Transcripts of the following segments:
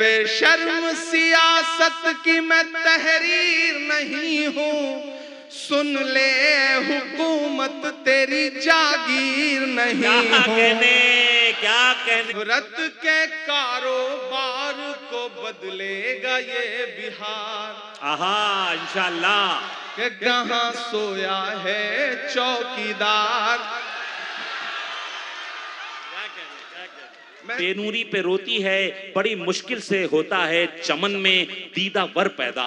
बेशर्म सियासत की मैं तहरीर नहीं हूँ, सुन ले हुकूमत तेरी जागीर नहीं हूँ। क्या कहने व्रत के कारोबार को बदलेगा ये बिहार। आहा, इंशाअल्लाह। कि कहाँ सोया है चौकीदार। बेनूरी पे रोती है, बड़ी मुश्किल से होता है चमन में दीदा वर पैदा।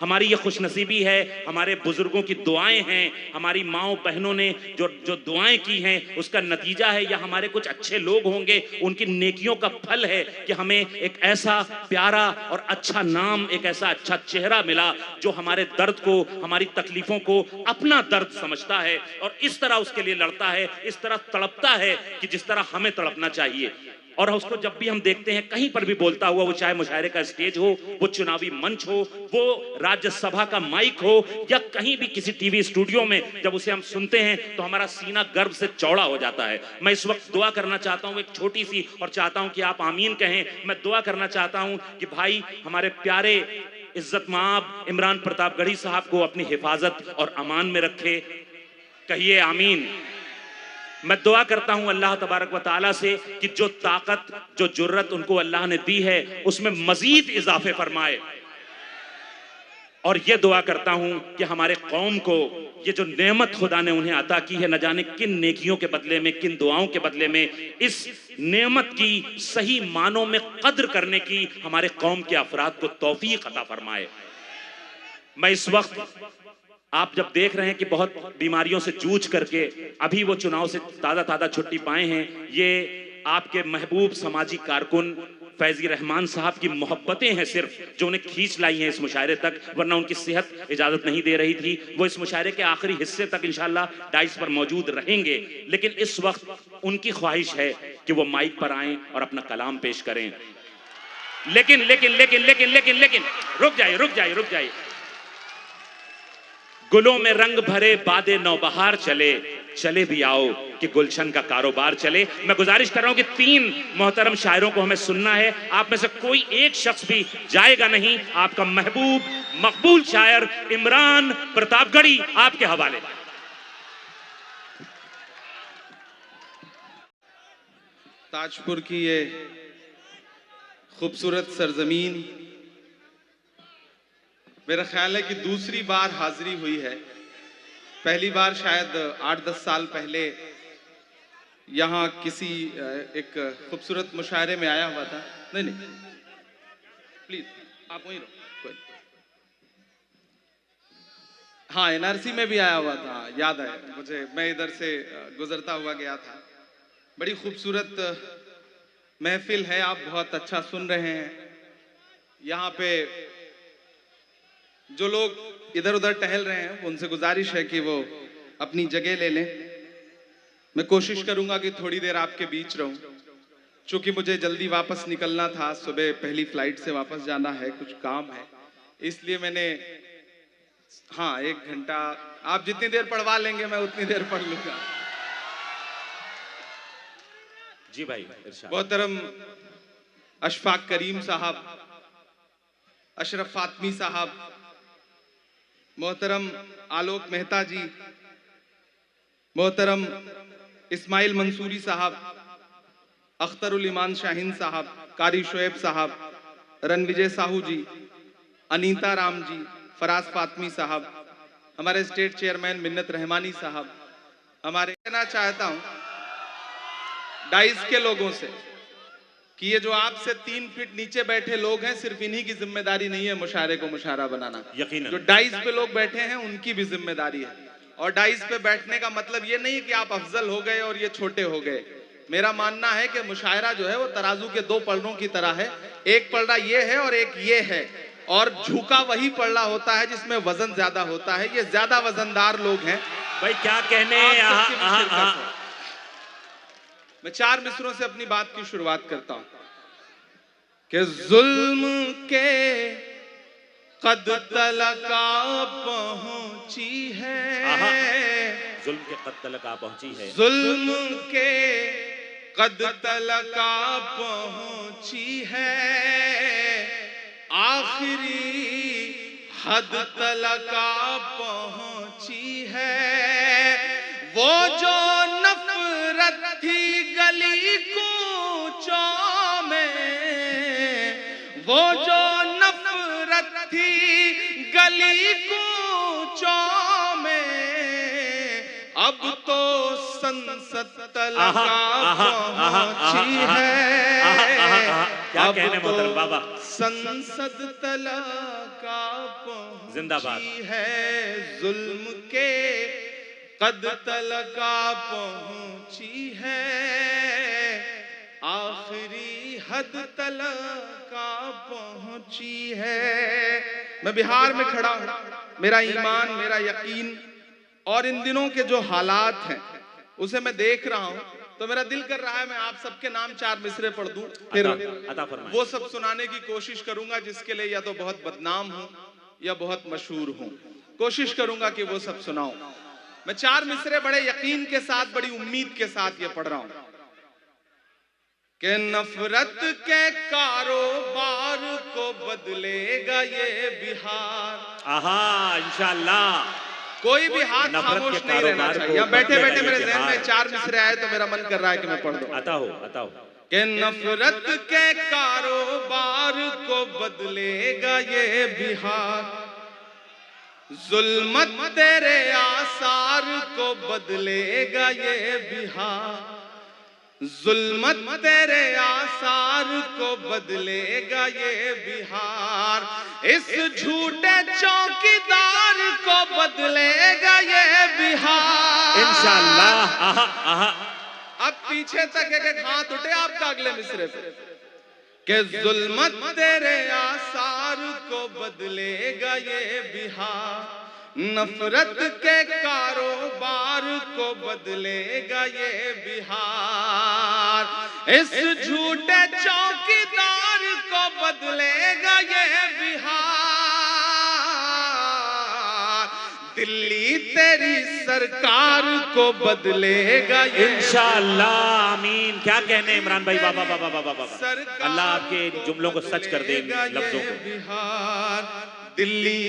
हमारी ये खुशनसीबी है, हमारे बुजुर्गों की दुआएं हैं, हमारी माओ बहनों ने जो जो दुआएं की हैं उसका नतीजा है, या हमारे कुछ अच्छे लोग होंगे उनकी नेकियों का फल है कि हमें एक ऐसा प्यारा और अच्छा नाम, एक ऐसा अच्छा चेहरा मिला जो हमारे दर्द को, हमारी तकलीफों को अपना दर्द समझता है और इस तरह उसके लिए लड़ता है, इस तरह तड़पता है कि जिस तरह हमें तड़पना चाहिए। और उसको जब भी हम देखते हैं कहीं पर भी बोलता हुआ, वो चाहे मुशायरे का स्टेज हो, वो चुनावी मंच हो, वो राज्यसभा का माइक हो, या कहीं भी किसी टीवी स्टूडियो में जब उसे हम सुनते हैं तो हमारा सीना गर्व से चौड़ा हो जाता है। मैं इस वक्त दुआ करना चाहता हूं एक छोटी सी, और चाहता हूं कि आप आमीन कहें। मैं दुआ करना चाहता हूं कि भाई हमारे प्यारे इज्जत माब इमरान प्रतापगढ़ी साहब को अपनी हिफाजत और अमान में रखे। कहिए आमीन। मैं दुआ करता हूं अल्लाह तबारक व तआला से कि जो ताकत, जो जुर्रत उनको अल्लाह ने दी है उसमें मजीद इजाफे फरमाए। और यह दुआ करता हूं कि हमारे कौम को ये जो नेमत खुदा ने उन्हें अता की है, न जाने किन नेकियों के बदले में, किन दुआओं के बदले में, इस नेमत की सही मानों में कद्र करने की हमारे कौम के अफराद को तौफीक अता फरमाए। मैं इस वक्त आप जब देख रहे हैं कि बहुत बीमारियों से जूझ करके अभी वो चुनाव से ताज़ा ताज़ा छुट्टी पाए हैं, ये आपके महबूब समाजी कारकुन फैजी रहमान साहब की मोहब्बतें हैं सिर्फ जो उन्हें खींच लाई हैं इस मुशायरे तक, वरना उनकी सेहत इजाज़त नहीं दे रही थी। वो इस मुशायरे के आखिरी हिस्से तक इंशाअल्लाह डाइस पर मौजूद रहेंगे, लेकिन इस वक्त उनकी ख्वाहिश है कि वो माइक पर आएं और अपना कलाम पेश करें। लेकिन लेकिन लेकिन लेकिन लेकिन लेकिन रुक जाइए, रुक जाइए, रुक जाइए। गुलों में रंग भरे बादे नौबहार चले, चले भी आओ कि गुलशन का कारोबार चले। मैं गुजारिश कर रहा हूं कि 3 मोहतरम शायरों को हमें सुनना है। आप में से कोई एक शख्स भी जाएगा नहीं। आपका महबूब मकबूल शायर इमरान प्रतापगढ़ी आपके हवाले। ताजपुर की ये खूबसूरत सरजमीन मेरा ख्याल है कि दूसरी बार हाजिरी हुई है। पहली बार शायद 8-10 साल पहले यहाँ किसी एक खूबसूरत मुशायरे में आया हुआ था। नहीं नहीं प्लीज आप वहीं रहो, कोई। हाँ, एनआरसी में भी आया हुआ था, याद है मुझे। मैं इधर से गुजरता हुआ गया था। बड़ी खूबसूरत महफिल है, आप बहुत अच्छा सुन रहे हैं। यहाँ पे जो लोग इधर उधर टहल रहे हैं उनसे गुजारिश है कि वो अपनी जगह ले लें। मैं कोशिश करूंगा कि थोड़ी देर आपके बीच रहूं, चूंकि मुझे जल्दी वापस निकलना था। सुबह पहली फ्लाइट से वापस जाना है, कुछ काम है, इसलिए मैंने 1 घंटा, आप जितनी देर पढ़वा लेंगे मैं उतनी देर पढ़ लूंगा। जी भाई। मोहतरम अशफाक करीम साहब, अशरफ फातमी साहब, मोहतरम आलोक मेहता जी, मोहतरम इस्माइल मंसूरी साहब, अख्तरुल ईमान शाहीन साहब, कारी शोएब साहब, रणविजय साहू जी, अनीता राम जी, फराज फातमी साहब, हमारे स्टेट चेयरमैन मिन्नत रहमानी साहब, हमारे कहना चाहता हूं डाइस के लोगों से कि ये जो आपसे 3 फीट नीचे बैठे लोग हैं, सिर्फ इन्हीं की जिम्मेदारी नहीं है मुशायरे को मुशायरा बनाना। यकीनन जो डाइस पे लोग बैठे हैं उनकी भी जिम्मेदारी है। और डाइस पे बैठने का मतलब ये नहीं कि आप अफजल हो गए और ये छोटे हो गए। मेरा मानना है कि मुशायरा जो है वो तराजू के 2 पलड़ों की तरह है। एक पलड़ा ये है और एक ये है, और झुका वही पलड़ा होता है जिसमें वजन ज्यादा होता है। ये ज्यादा वजनदार लोग हैं। भाई क्या कहने। मैं 4 मिसरों से अपनी बात की शुरुआत करता हूं कि जुल्म के कद तलका पहुंची है, जुल्म के कद तलका पहुंची है, जुल्म के कद तलका पहुंची है, आखिरी हद तलका पहुंची है, वो जो नफरत थी गली कूचों में, वो जो नफरत थी गली कूचों में, अब तो संसद तलका पहुंची है। क्या कहने मोहतरम बाबा, संसद तलका जिंदाबाद पहुंची है, जुल्म के कद तलका पहुंची है, आखिरी हद तलका पहुंची है। मैं बिहार में खड़ा हूं, मेरा ईमान, मेरा यकीन और इन दिनों के जो हालात हैं उसे मैं देख रहा हूं, तो मेरा दिल कर रहा है मैं आप सबके नाम 4 मिसरे पढ़ दूं, फिर वो सब सुनाने की कोशिश करूंगा जिसके लिए या तो बहुत बदनाम हूं या बहुत मशहूर हूं। कोशिश करूंगा कि वो सब सुनाऊं। मैं 4 मिसरे बड़े यकीन के साथ, बड़ी उम्मीद के साथ ये पढ़ रहा हूं कि नफरत के कारोबार को बदलेगा ये बिहार। आहा, इंशाअल्लाह। कोई भी हाथ खामोश नहीं रहना चाहिए। यहाँ बैठे बैठे मेरे ज़हन में 4 मिसरे आए तो मेरा मन कर रहा है कि मैं पढ़ दूं। आता हो कि नफरत के कारोबार को बदलेगा ये बिहार, जुल्मत तेरे आसार को बदलेगा ये बिहार, जुल्मत तेरे आसार को बदलेगा ये बिहार, इस झूठे चौकीदार को बदलेगा ये बिहार इंशाअल्लाह। आहा आहा। अब पीछे तक एक एक हाथ उठे आपका अगले मिसरे पे कि जुल्मत तेरे आसार को बदलेगा ये बिहार, नफरत के कारोबार को बदलेगा ये बिहार, इस झूठे चौकीदार को बदलेगा ये बिहार, दिल्ली तेरी सरकार को बदलेगा ये इंशाअल्लाह। आमीन। क्या कहने इमरान भाई, बाबा बाबा बाबा बाबा, अल्लाह आपके जुमलों को सच कर दे, लफ्जों को। बिहार दिल्ली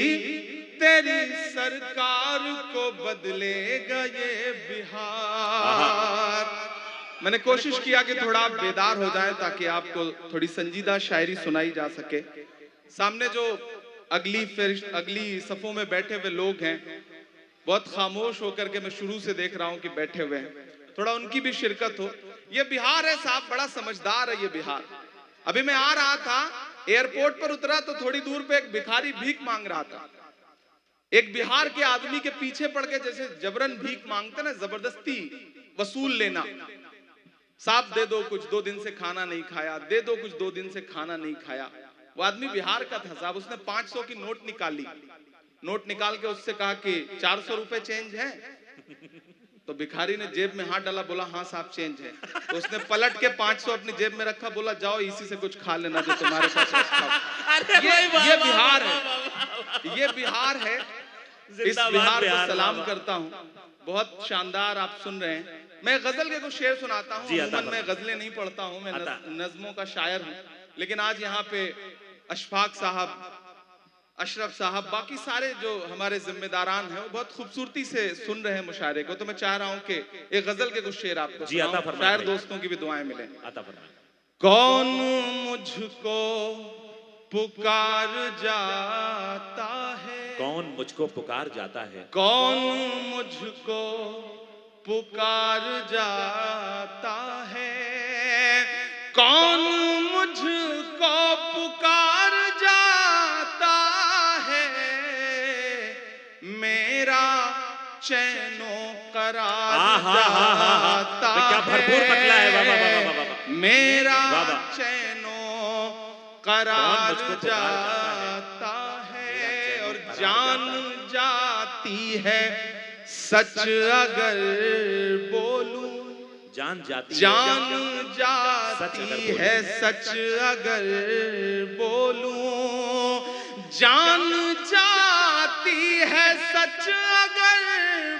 तेरी सरकार को बदलेगा ये बिहार। मैंने कोशिश किया कि थोड़ा आप बेदार हो जाएं ताकि आपको थोड़ी संजीदा शायरी सुनाई जा सके। सामने जो अगली सफों में बैठे हुए लोग हैं, बहुत खामोश होकर के मैं शुरू से देख रहा हूं कि बैठे हुए हैं, थोड़ा उनकी भी शिरकत हो। ये बिहार है साहब, बड़ा समझदार है ये बिहार। अभी मैं आ रहा था, एयरपोर्ट पर उतरा तो थोड़ी दूर पे एक भिखारी भीख मांग रहा था। एक बिहार के आदमी के पीछे पड़ के जैसे जबरन भीख मांगते ना, जबरदस्ती वसूल लेना, साहब दे दो कुछ, 2 दिन से खाना नहीं खाया, दे दो कुछ, 2 दिन से खाना नहीं खाया। वो आदमी बिहार का था साहब, उसने 500 की नोट निकाली, नोट निकाल के उससे कहा कि 400 रुपए चेंज है। तो भिखारी ने जेब में हाथ डाला, बोला हाँ साहब चेंज है। तो उसने पलट के 500 अपनी जेब में रखा, बोला जाओ इसी से कुछ खा लेना जो तुम्हारे पास रखा। ये बिहार है, ये बिहार है। इस बिहार को सलाम करता हूँ, बहुत शानदार आप सुन रहे हैं। मैं गजल के कुछ शेर सुनाता हूँ, मैं गजलें नहीं पढ़ता हूँ, मैं नज्मों का शायर हूँ, लेकिन आज यहाँ पे अशफाक साहब, अशरफ साहब, बाकी सारे जो हमारे जिम्मेदारान हैं वो बहुत खूबसूरती से सुन रहे हैं मुशायरे को, तो मैं चाह रहा हूँ कि एक गजल के कुछ शेर आपको सुनाऊं, शायर दोस्तों की भी दुआएं मिलें। कौन मुझको पुकार जाता है, कौन मुझको पुकार जाता है, कौन मुझको पुकार जाता है, कौन मुझको पुकार जाता है, मेरा चैनो करार जाता है, क्या भरपूर पटला है, वाह वाह वाह वाह, मेरा चैनो करार जाता है, और जान जाती है सच अगर बोलूं, जान जाती है सच अगर बोलूं, जान जाती है सच अगर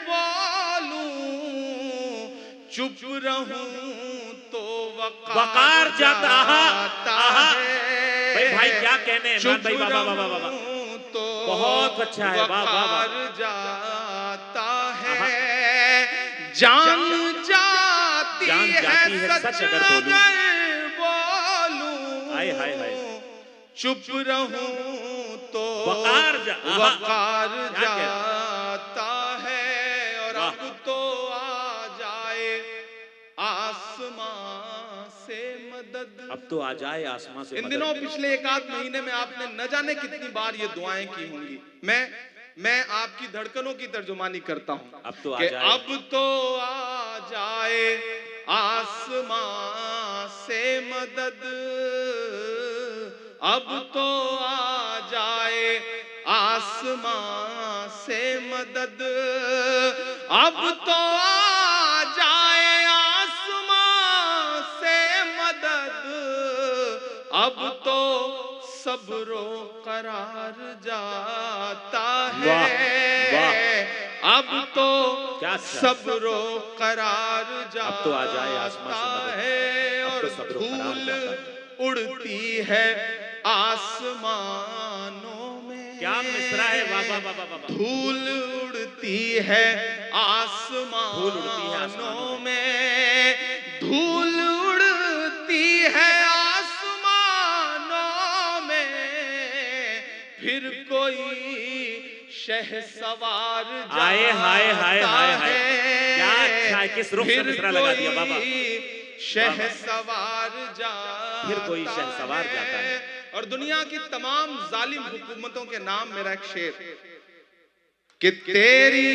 बोलूं, चुप रहूं तो वकार जाता है। भाई क्या कहने, इमरान भाई, वाह वाह वाह वाह वाह, तो बहुत अच्छा है, वाह वाह वाह, वकार जाता है, जान जाती है सच अगर बोलूं, हाय हाय हाय, चुप रहूं तो वकार वकार क्या कह रहे? जाता है। और वाह। अब तो आ जाए आसमां से मदद। अब तो आ जाए आसमां से इन मदद। दिनों पिछले एक आध महीने में आपने न जाने कितनी बार ये दुआएं की होंगी। मैं आपकी धड़कनों की तर्जुमानी करता हूं अब तो आ कि जाए, अब तो आ जाए आसमां से मदद, अब तो आ जाए आसमां से मदद, अब तो आ जाए आसमां से मदद, अब तो सब्रो करार जाता है, अब तो क्या अच्छा। सब्रो करार जाता अब तो आ जाए आसमां से मदद, है। अब और तो सब्रो करार धूल जाता है। उड़ती है आसमानों में, क्या मिसरा है, वाह वाह वाह वाह वाह, धूल उड़ती है धूल उड़ती है आसमानों आसमानों में, धूल उड़ती है आसमानों में, फिर कोई शहसवार जाता आए हाय हाय हाय हाय, है, क्या अच्छा है, किस रुख से मिसरा लगा दिया बाबा। शहसवार जाता फिर कोई शहसवार जाता है। और दुनिया की तमाम जालिम हुकूमतों के नाम मेरा एक शेर कि तेरी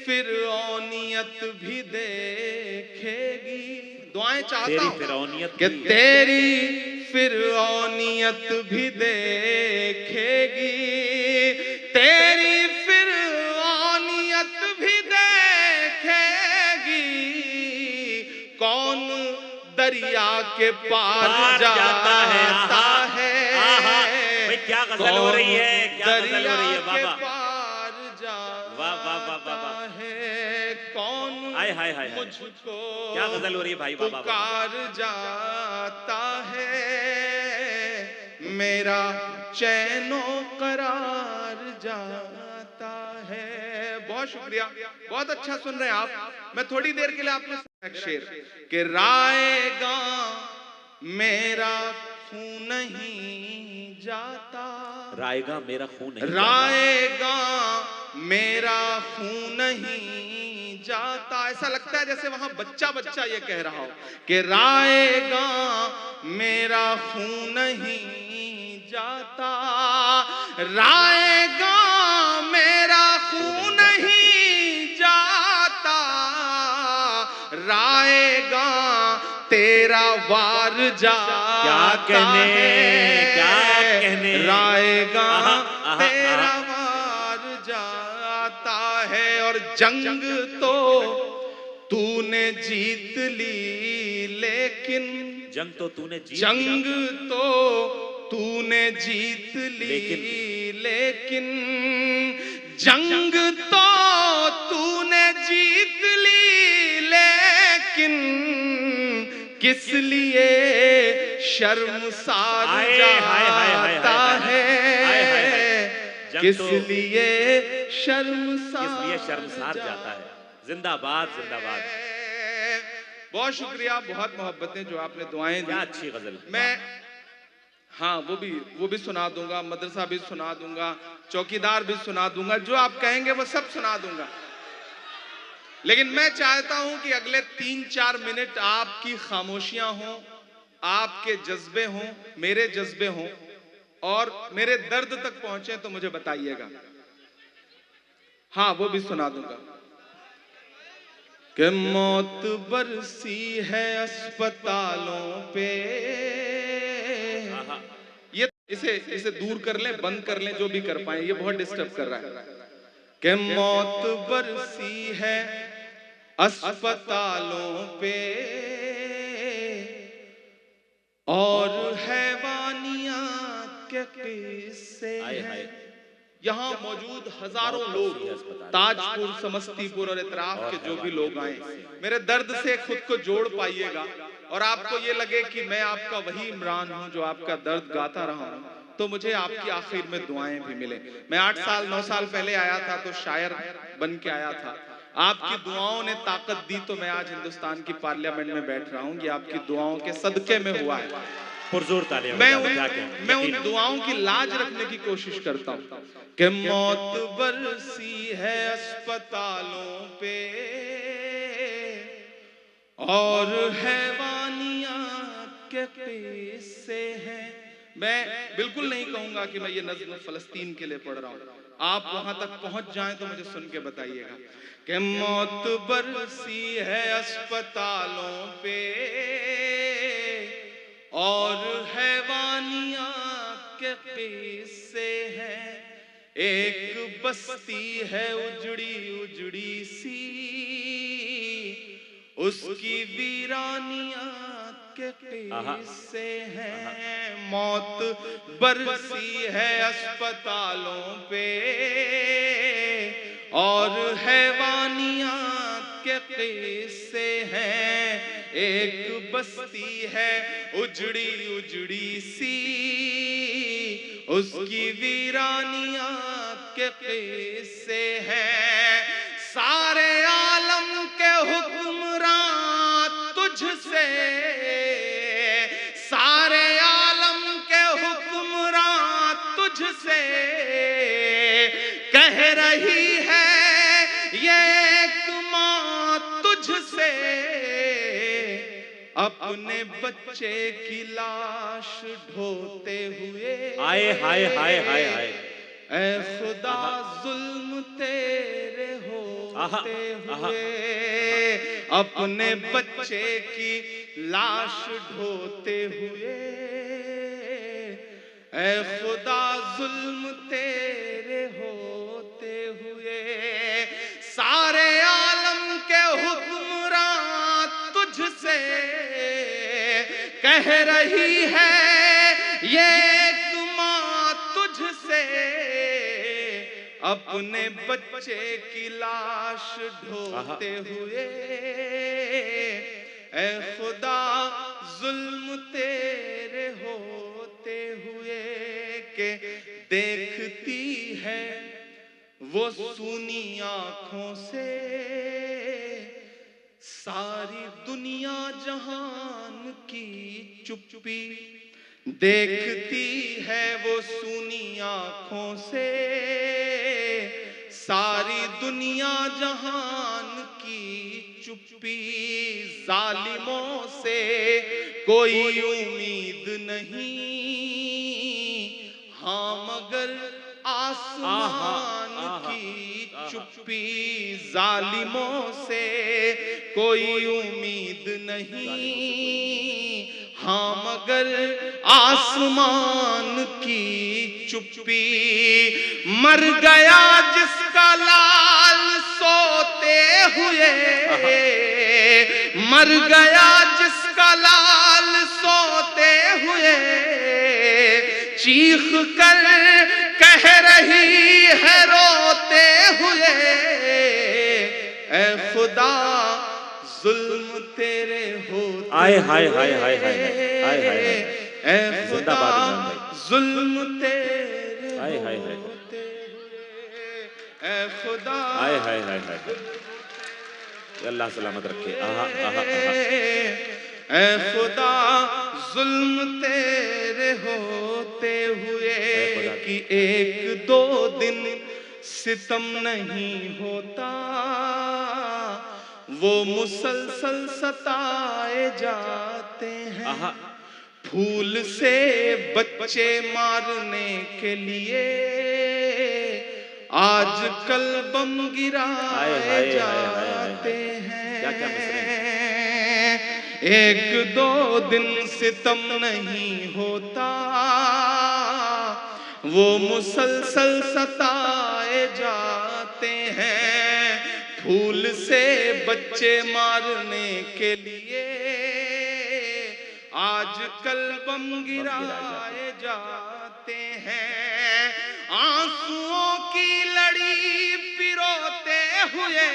फिरौनियत भी देखेगी। दुआएं चाहता तेरी हूं फिरौनियत कि भी, तेरी फिरौनियत भी देखेगी, तेरी फिरौनियत भी देखेगी, कौन दरिया के पार जाता है, भाई क्या गजल हो रही है, क्या गजल हो रही है बाबा, पार वाह वाह वाह वाह वाह, है, कौन हाय हाय हाय, मुझको क्या गजल हो रही है भाई, वाह वाह वाह, पुकार जाता है, मेरा चैनो करार जाता है। बहुत शुक्रिया, बहुत अच्छा सुन रहे हैं आप। मैं थोड़ी देर के लिए आपको एक शेर कि रायगा मेरा खून नहीं जाता, रायगा मेरा खून नहीं रायगा मेरा खून नहीं जाता। ऐसा लगता है जैसे वहां बच्चा बच्चा ये कह रहा हो कि रायगा मेरा खून नहीं जाता, रायगा मेरा खून नहीं जाता, रायगा तेरा वार जाता है, क्या कहने, रायगा तेरा वार जाता है। और जंग तो तूने जीत ली लेकिन, जंग तो तूने जीत, जंग तो तूने जीत ली लेकिन, जंग तो तूने जीत ली लेकिन, किस लिए शर्मसार जाता है, किस लिए शर्मसार जाता है। जिंदाबाद जिंदाबाद, बहुत शुक्रिया, बहुत मोहब्बतें जो आपने दुआएं दी। क्या अच्छी गजल। मैं हाँ वो भी सुना दूंगा, मदरसा भी सुना दूंगा, चौकीदार भी सुना दूंगा, जो आप कहेंगे वो सब सुना दूंगा। लेकिन मैं चाहता हूं कि अगले 3-4 मिनट आपकी खामोशियां हों, आपके जज्बे हों, मेरे जज्बे हों और मेरे दर्द तक पहुंचे तो मुझे बताइएगा। हाँ वो भी सुना दूंगा कि मौत बरसी है अस्पतालों पे, ये इसे दूर कर लें, बंद कर लें, जो भी कर पाए, ये बहुत डिस्टर्ब कर रहा है। कि मौत बरसी है अस्पतालों पे और हैवानियत के किस्से हैं। यहाँ मौजूद हजारों लोग, ताजपुर, समस्तीपुर और इतराफ के जो भी लोग आए, मेरे दर्द से खुद को जोड़ पाइएगा और आपको ये लगे कि मैं आपका वही इमरान हूं जो आपका दर्द गाता रहा हूं, तो मुझे आपकी आखिर में दुआएं भी मिले। मैं 8 साल 9 साल पहले आया था तो शायर बन के आया था, आपकी दुआओं ने ताकत दी तो मैं आज हिंदुस्तान की पार्लियामेंट में बैठ रहा हूं। ये आपकी दुआओं के सदके में हुआ है। पुरजोर तालियां मैं बजाओ, उन क्या कहें, मैं उन यकीनन। दुआओं की लाज रखने की कोशिश करता हूं कि मौत बरसी है अस्पतालों पे और हैवानियात के किस्से हैं। मैं बिल्कुल नहीं कहूंगा कि मैं ये नज़्म फलस्तीन के लिए पढ़ रहा हूं, आप वहां तक पहुंच जाएं तो मुझे सुन के बताइएगा कि मौत बरसी है अस्पतालों पे और हैवानियात के किस्से हैं। एक बस्ती है उजड़ी उजड़ी सी, उसकी वीरानियां के किस्से हैं। मौत बरसी है अस्पतालों पे और हैवानियात के किस्से हैं। एक बस्ती है उजड़ी उजड़ी सी, उसकी वीरानियां के किस्से हैं। सारे आलम के हुक्मरान तुझसे, सारे आलम के हुक्मरान तुझसे कह रही है ये एक माँ तुझसे अपने बच्चे की लाश ढोते हुए। आए हाय हाय हाय हाय, ऐ खुदा जुल्म तेरे होते हुए अपने बच्चे की लाश ढोते हुए। ऐ खुदा जुल्म तेरे होते हुए सारे आलम के हुक्मरान तुझसे कह रही है ये एक माँ तुझसे अपने बच्चे की लाश ढोते हुए। ऐ खुदा जुल्म तेरे होते हुए के देखती है वो सूनी आंखों से सारी दुनिया जहान की चुप्पी। देखती है वो सूनी आंखों से सारी दुनिया जहान की चुप्पी। जालिमों से कोई उम्मीद नहीं, हाँ मगर आसमान की चुप्पी। जालिमों से कोई उम्मीद नहीं, हाँ मगर आसमान की चुप्पी। मर गया जिसका लाल सोते हुए, मर गया जिसका लाल सोते हुए चीख कर कह रही है रोते हुए। ऐ खुदा जुल्म तेरे होते आए हाय हाय हाय हाय हाय हाय, ऐ खुदा जुल्म तेरे हाय हाय हाय, होते हुए। ऐ खुदा हाय हाय हाय हाय, अल्लाह सलामत रखे। आहा आहा आहा, ऐ खुदा जुल्म तेरे होते हुए कि एक दो दिन सितम नहीं होता, वो मुसलसल सताए जाते हैं। फूल से बच्चे मारने के लिए आजकल बम गिराए जाते हैं। एक दो दिन सितम नहीं होता, वो मुसलसल सताए जाते हैं। फूल से बच्चे मारने के लिए आजकल बम गिराए जाते हैं। आंसुओं की लड़ी पिरोते हुए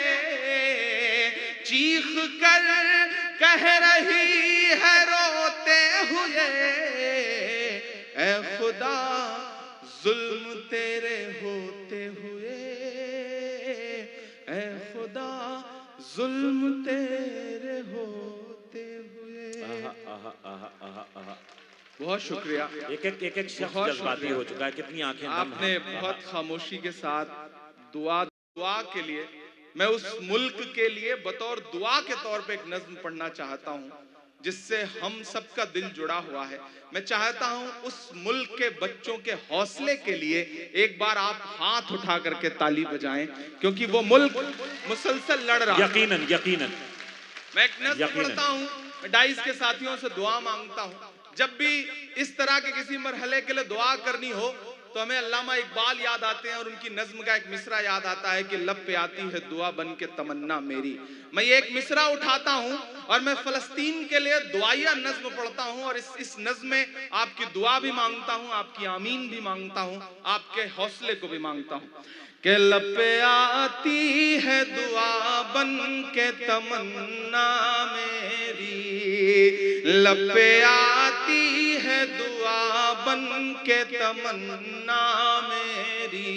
चीख कर कह रही है रोते हुए, ऐ खुदा जुल्म तेरे होते हुए, ऐ खुदा जुल्म तेरे होते हुए। बहुत शुक्रिया। एक शख्स बहुत जज्बाती हो चुका है, कितनी आंखें नम हैं। आपने बहुत खामोशी के साथ दुआ के लिए, मैं उस मुल्क के लिए बतौर दुआ के तौर पे एक नज्म पढ़ना चाहता हूँ जिससे हम सबका दिल जुड़ा हुआ है। मैं चाहता हूँ उस मुल्क के बच्चों के हौसले के लिए एक बार आप हाथ उठा करके ताली बजाएं, क्योंकि वो मुल्क मुसलसल लड़ रहा है। यकीनन यकीनन। मैं एक नज्म पढ़ता हूँ, डाइस के साथियों से दुआ मांगता हूँ। जब भी इस तरह के किसी मरहले के लिए दुआ करनी हो तो हमें अल्लामा इकबाल याद आते हैं और उनकी नज्म का एक मिसरा याद आता है कि लब पे आती है दुआ बन के तमन्ना मेरी। मैं ये एक मिसरा उठाता हूँ और मैं फलस्तीन के लिए दुआया नज्म पढ़ता हूँ और इस नज्म में आपकी दुआ भी मांगता हूँ, आपकी आमीन भी मांगता हूँ, आपके हौसले को भी मांगता हूँ कि लब पे आती है दुआ बन के तमन्ना मेरी, लब पे आती है दुआ बन के तमन्ना मेरी,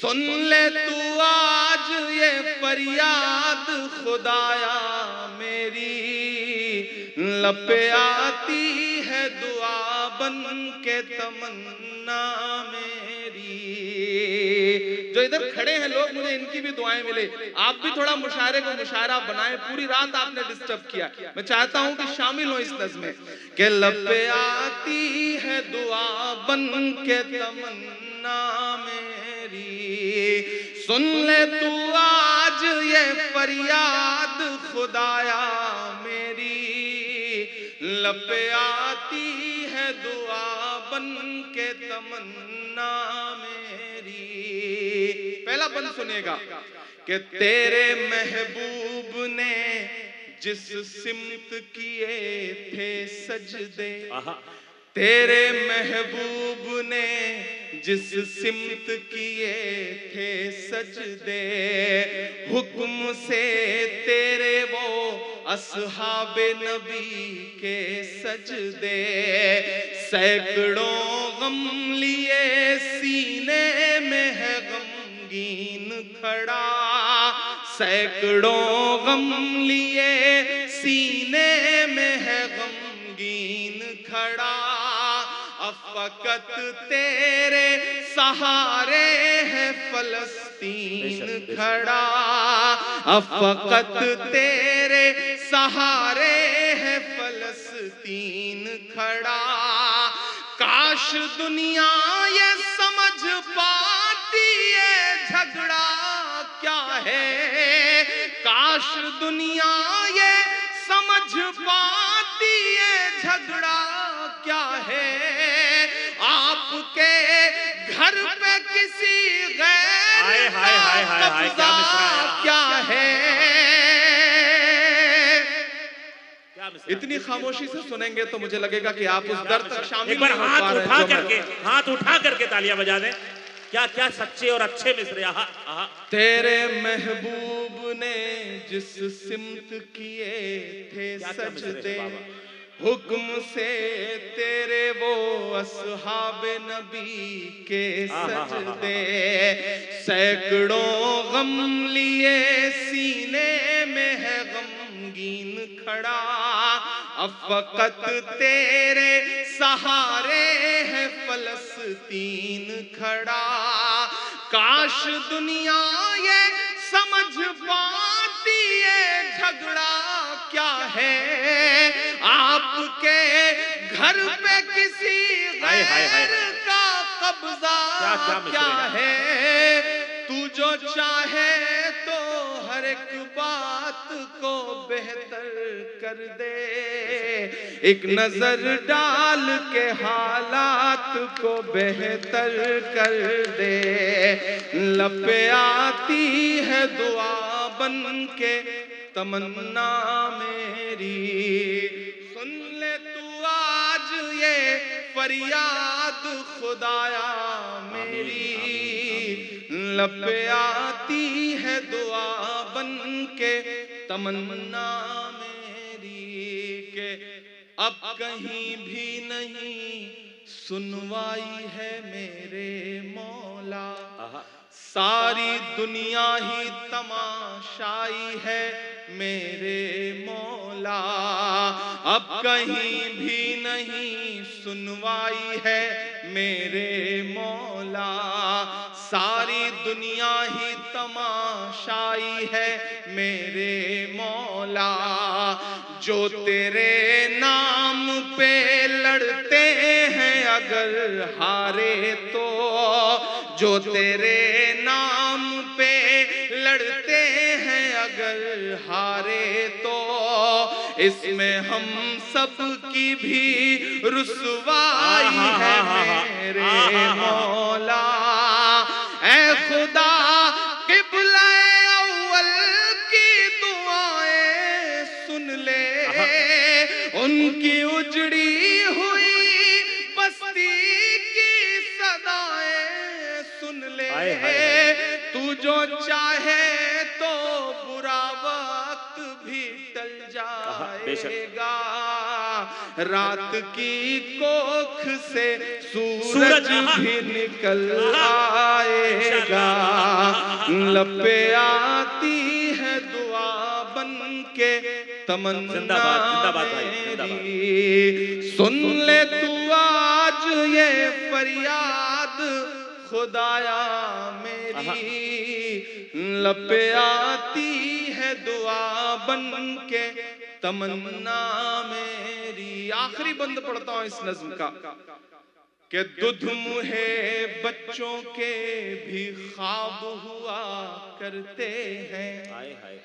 सुन ले तू आज ये फरियाद खुदाया मेरी, लब पे आती है दुआ बन के तमन्ना मेरी। जो इधर खड़े हैं लोग, मुझे इनकी भी दुआएं मिले। आप भी थोड़ा मुशायरे को मुशायरा बनाएं, पूरी रात आपने डिस्टर्ब किया। मैं चाहता हूं कि शामिल हो इस नज़्म में कि लब पे आती है दुआ बन के तमन्ना मेरी, सुन ले तू आज ये फरियाद खुदाया मेरी, लब पे आती है दुआ बन के तमन्ना मेरी। पहला बंद सुनिएगा कि तेरे महबूब ने जिस सिमत किए थे सजदे, तेरे महबूब ने जिस सिमत किए थे सजदे, हुक्म से तेरे वो असहाबे नबी के सजदे, सैकड़ों गम लिए सीने में है गमगीन खड़ा, सैकड़ों गम लिए सीने में है गमगीन खड़ा, अफकत तेरे सहारे है फलस्तीन खड़ा, अफकत तेरे सहारे है फलस्तीन खड़ा। काश दुनिया ये समझ पाती है झगड़ा क्या है, काश दुनिया ये समझ पाती है झगड़ा क्या है, आपके घर पे किसी गैर का कब्जा क्या है। इतनी खामोशी से सुनेंगे तो मुझे लगेगा कि आप उस दर्द तक शामिल एक बार नहीं हो पा रहे हैं। हाथ उठा करके तालियां बजा दें। क्या क्या सच्चे और अच्छे मिसरे। तेरे महबूब ने जिस सिमत किए थे सजदे, हुक्म से तेरे वो असहाबे नबी के सजदे, सैकड़ों गम लिए सीने में है गमगीन खड़ा, अफकत तेरे सहारे है फलस्तीन खड़ा। काश दुनिया ये समझ पाती है झगड़ा क्या है, आपके घर पे किसी गैर का कब्जा क्या है। तू जो चाहे तो हर एक बात को बेहतर कर दे, एक नजर डाल के हालात को बेहतर कर दे, लब पे आती है दुआ बन के तमन्ना मेरी, सुन ले तू आज ये फरियाद खुदाया मेरी, लब पे आती है दुआ बन के तमन्ना मेरी। अब कहीं भी नहीं सुनवाई है मेरे मौला, सारी दुनिया ही तमाशाई है मेरे मौला। अब कहीं भी नहीं सुनवाई है मेरे मौला, सारी दुनिया ही तमाशाई है मेरे मौला। जो तेरे नाम पे लड़ते हैं अगर हारे तो, जो तेरे नाम पे लड़ते हैं अगर हारे तो, इसमें हम सब की भी रुसवाई है मेरे मौला। ऐ खुदा क़िबला अव्वल की दुआएं सुन ले, उनकी उजड़ी हुई बस्ती की सदाएं सुन ले। तू जो चाहे तो बुरा वक्त भी टल जाएगा, रात की कोख से सूरज भी निकल आएगा। लपे आती है दुआ बन के तमन्ना मेरी, सुन ले तू आज ये फरियाद खुदाया मेरी। लपे आती है दुआ बन के तमन्ना मेरी। आखिरी बंद पढ़ता हूं इस नज्म का कि दुध मुहे बच्चों के भी ख्वाब हुआ करते हैं।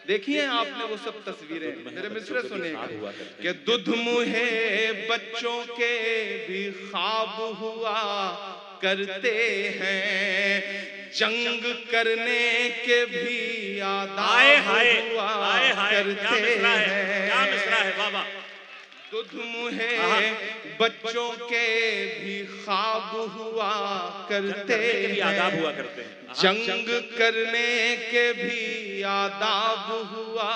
देखिए आपने वो सब तस्वीरें, मेरे मिसरे सुनिएगा कि दुध मुहे बच्चों के भी ख्वाब हुआ करते हैं, जंग करने के भी आदाब हुआ करते हैं। दुध मुहे बच्चों के भी ख्वाब हुआ करते हैं, जंग करने के भी आदाब हुआ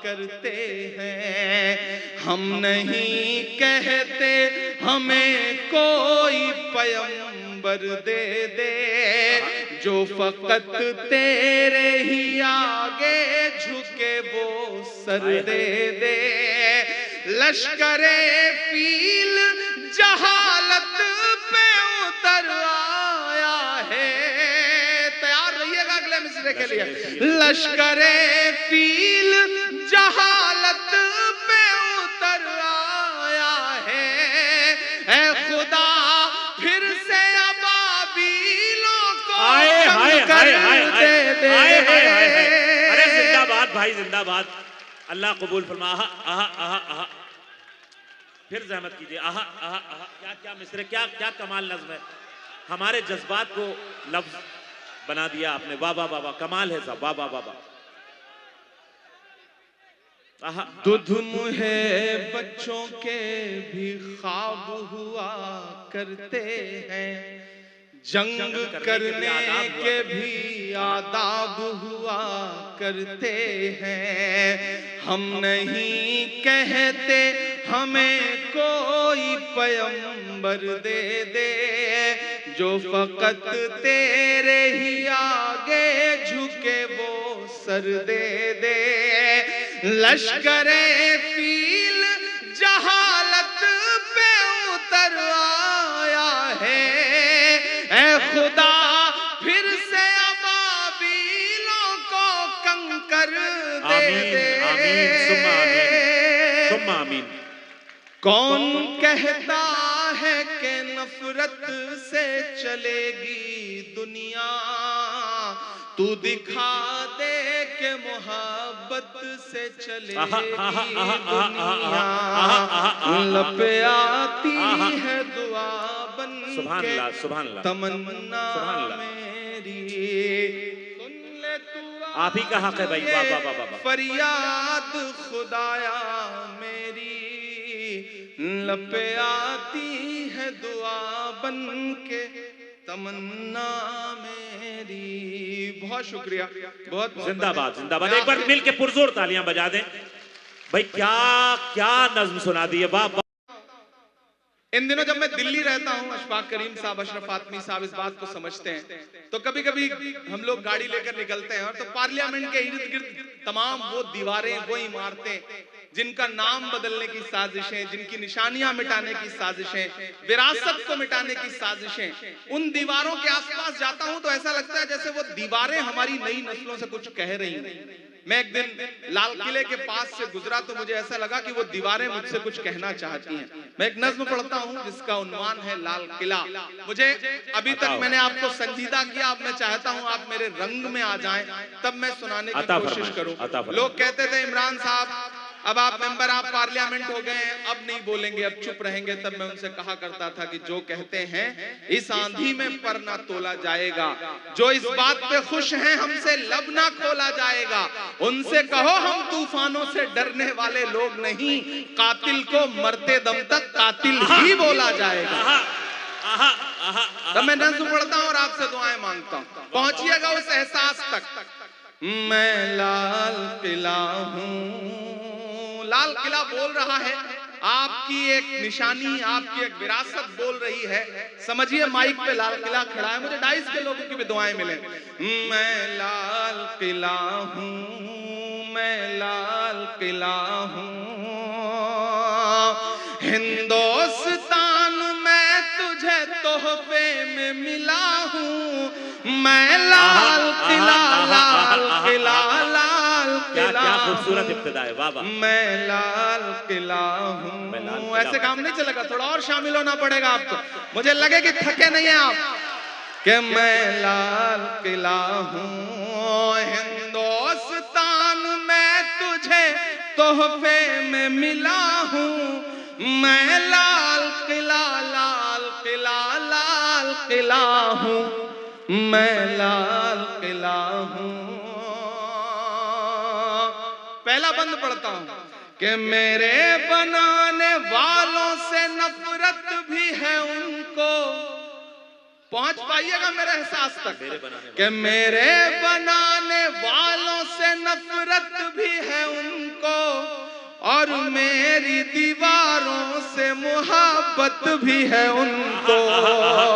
करते हैं। हम नहीं कहते हमें कोई पैगंबर दे दे, जो फकत तेरे ही आगे झुके वो सर दे दे। लश्करे फील जहालत पे उतर आया है, तैयार रहिएगा अगले मिसरे के लिए। लश्करे फील जहालत पे उतर आया है, ऐ खुदा फिर से अबाबीलों को कर दे दे। अरे जिंदाबाद भाई जिंदाबाद, अल्लाह कबूल फरमा। आहा आहा आहा आहा, फिर जहमत कीजिए। आहा आहा आहा, क्या क्या मिसरे, क्या क्या कमाल नज़्म है। हमारे जज्बात को लफ्ज बना दिया आपने। वाह वाह वाह वाह, कमाल है साहब, वाह वाह वाह वाह। आहा, दुध मुहे बच्चों के भी ख्वाब हुआ करते हैं, जंग करने के भी आदाब हुआ करते हैं। हम नहीं कहते हमें कोई पैगंबर दे दे, जो फकत तेरे ही आगे झुके वो सर दे दे। लश्करे फील जहालत पे उतर आया है, ऐ खुदा फिर से अबाबीलों को कंकर दे दे। सुम्मा आमीन। कौन कहता है कि नफरत से चलेगी दुनिया, तू दिखा दे के मोहब्बत से चलेगी दुनिया। लपे आती है दुआ बन के तमन्ना मेरी, सुन ले तू आप ही का हक है भाई। वाह वाह वाह वाह। फरियाद खुदाया मेरी, लपे आती है दुआ बन के तमन्ना मेरी। बहुत शुक्रिया, बहुत जिंदाबाद जिंदाबाद। एक बार मिल के पुरजोर तालियां बजा दें भाई। क्या क्या नज्म सुना दी है, वाह। इन दिनों जब मैं दिल्ली रहता हूं, अशफाक करीम साहब, अशरफ फातमी साहब इस बात को समझते हैं, तो कभी कभी हम लोग गाड़ी लेकर निकलते हैं और तो पार्लियामेंट के इर्द गिर्द तमाम वो दीवारें, वो इमारतें जिनका नाम बदलने की साजिशें, जिनकी निशानियां मिटाने की साजिशें, विरासत को मिटाने की साजिशें, उन दीवारों के आसपास जाता हूं तो ऐसा लगता है जैसे वो दीवारें हमारी नई नस्लों से कुछ कह रही हैं। मैं एक दिन लाल किले के पास से गुजरा तो मुझे ऐसा लगा कि वो दीवारें मुझसे कुछ कहना चाहती हैं। मैं एक नज्म पढ़ता हूं जिसका उन्वान है लाल किला। मुझे अभी तक मैंने आपको संजीदा किया, अब मैं चाहता हूं आप मेरे रंग में आ जाएं, तब मैं सुनाने की कोशिश करूं। लोग कहते थे इमरान साहब अब आप मेंबर आप पार्लियामेंट हो गए हैं, अब नहीं बोलेंगे, अब चुप रहेंगे। तब मैं उनसे कहा करता था कि जो कहते हैं इस आंधी में पर ना तोला जाएगा, जो इस बात पे खुश हैं हमसे लब ना खोला जाएगा, उनसे कहो हम तूफानों से डरने वाले लोग नहीं, कातिल को मरते दम तक कातिल ही बोला जाएगा। तब मैं नज़्म पढ़ता हूं और आपसे दुआएं मांगता हूं, पहुंचिएगा उस एहसास तक। मैं लाल किला हूं, लाल किला बोल रहा है, आपकी एक निशानी, आपकी एक विरासत बोल रही है। समझिए माइक पे लाल किला खड़ा है, मुझे 2.5 के लोगों की भी दुआएं मिले। मैं लाल किला हूं, मैं लाल किला हूं, हिंदुस्तान में तुझे तोहफे में मिला हूं, मैं लाल किला, लाल किला, लाल किला। क्या खूबसूरत इब्तिदा है, वाह वाह। मैं लाल किला हूं। ऐसे काम नहीं चलेगा, थोड़ा और शामिल होना पड़ेगा आपको। मुझे लगे कि थके नहीं है आप, कि मैं लाल किला हूं, हिंदुस्तान में तुझे तोहफे में मिला हूं, मैं लाल किला, लाल किला, लाल किला हूं, मैं लाल किला हूं। पहला बंद पढ़ता हूं कि मेरे बनाने वालों से नफरत भी है उनको, पहुंच पाइएगा मेरे एहसास तक, कि मेरे बनाने वालों से नफरत भी है उनको, और मेरी दीवारों से मुहब्बत भी है उनको।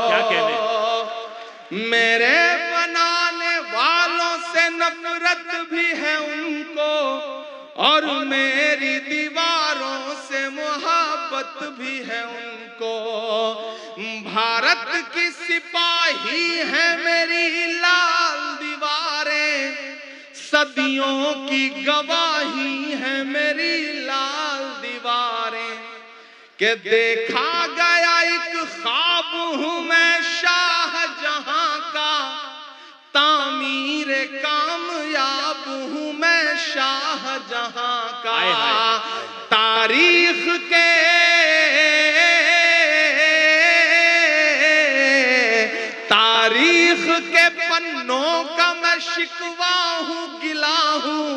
क्या कहने, मेरे बनाने वालों से नफरत भी है उनको, और मेरी दीवारों से मुहब्बत भी है उनको। भारत की सिपाही है मेरी लाल दीवारें, सदियों की गवाही है मेरी लाल दीवारें, कि देखा गया एक ख्वाब हूं मैं शाहजहां का, तामीर कामयाब हूं मैं शाहजहां का। तारीख के पन्नों का मैं शिकवा हूं, गिला हूं,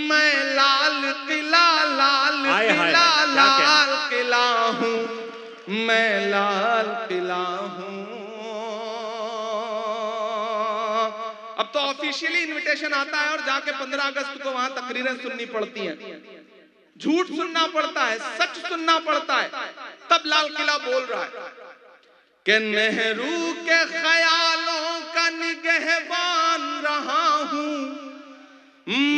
मैं लाल किला, लाल किला, लाल किला हूं, मैं लाल किला हूं। अब तो ऑफिशियली इनविटेशन आता है और जाके 15 अगस्त को वहां तकरीरें सुननी पड़ती हैं, झूठ सुनना पड़ता है, सच सुनना पड़ता है, तब लाल किला बोल रहा है कि नेहरू के ख्यालों का निगहबान रहा हूं,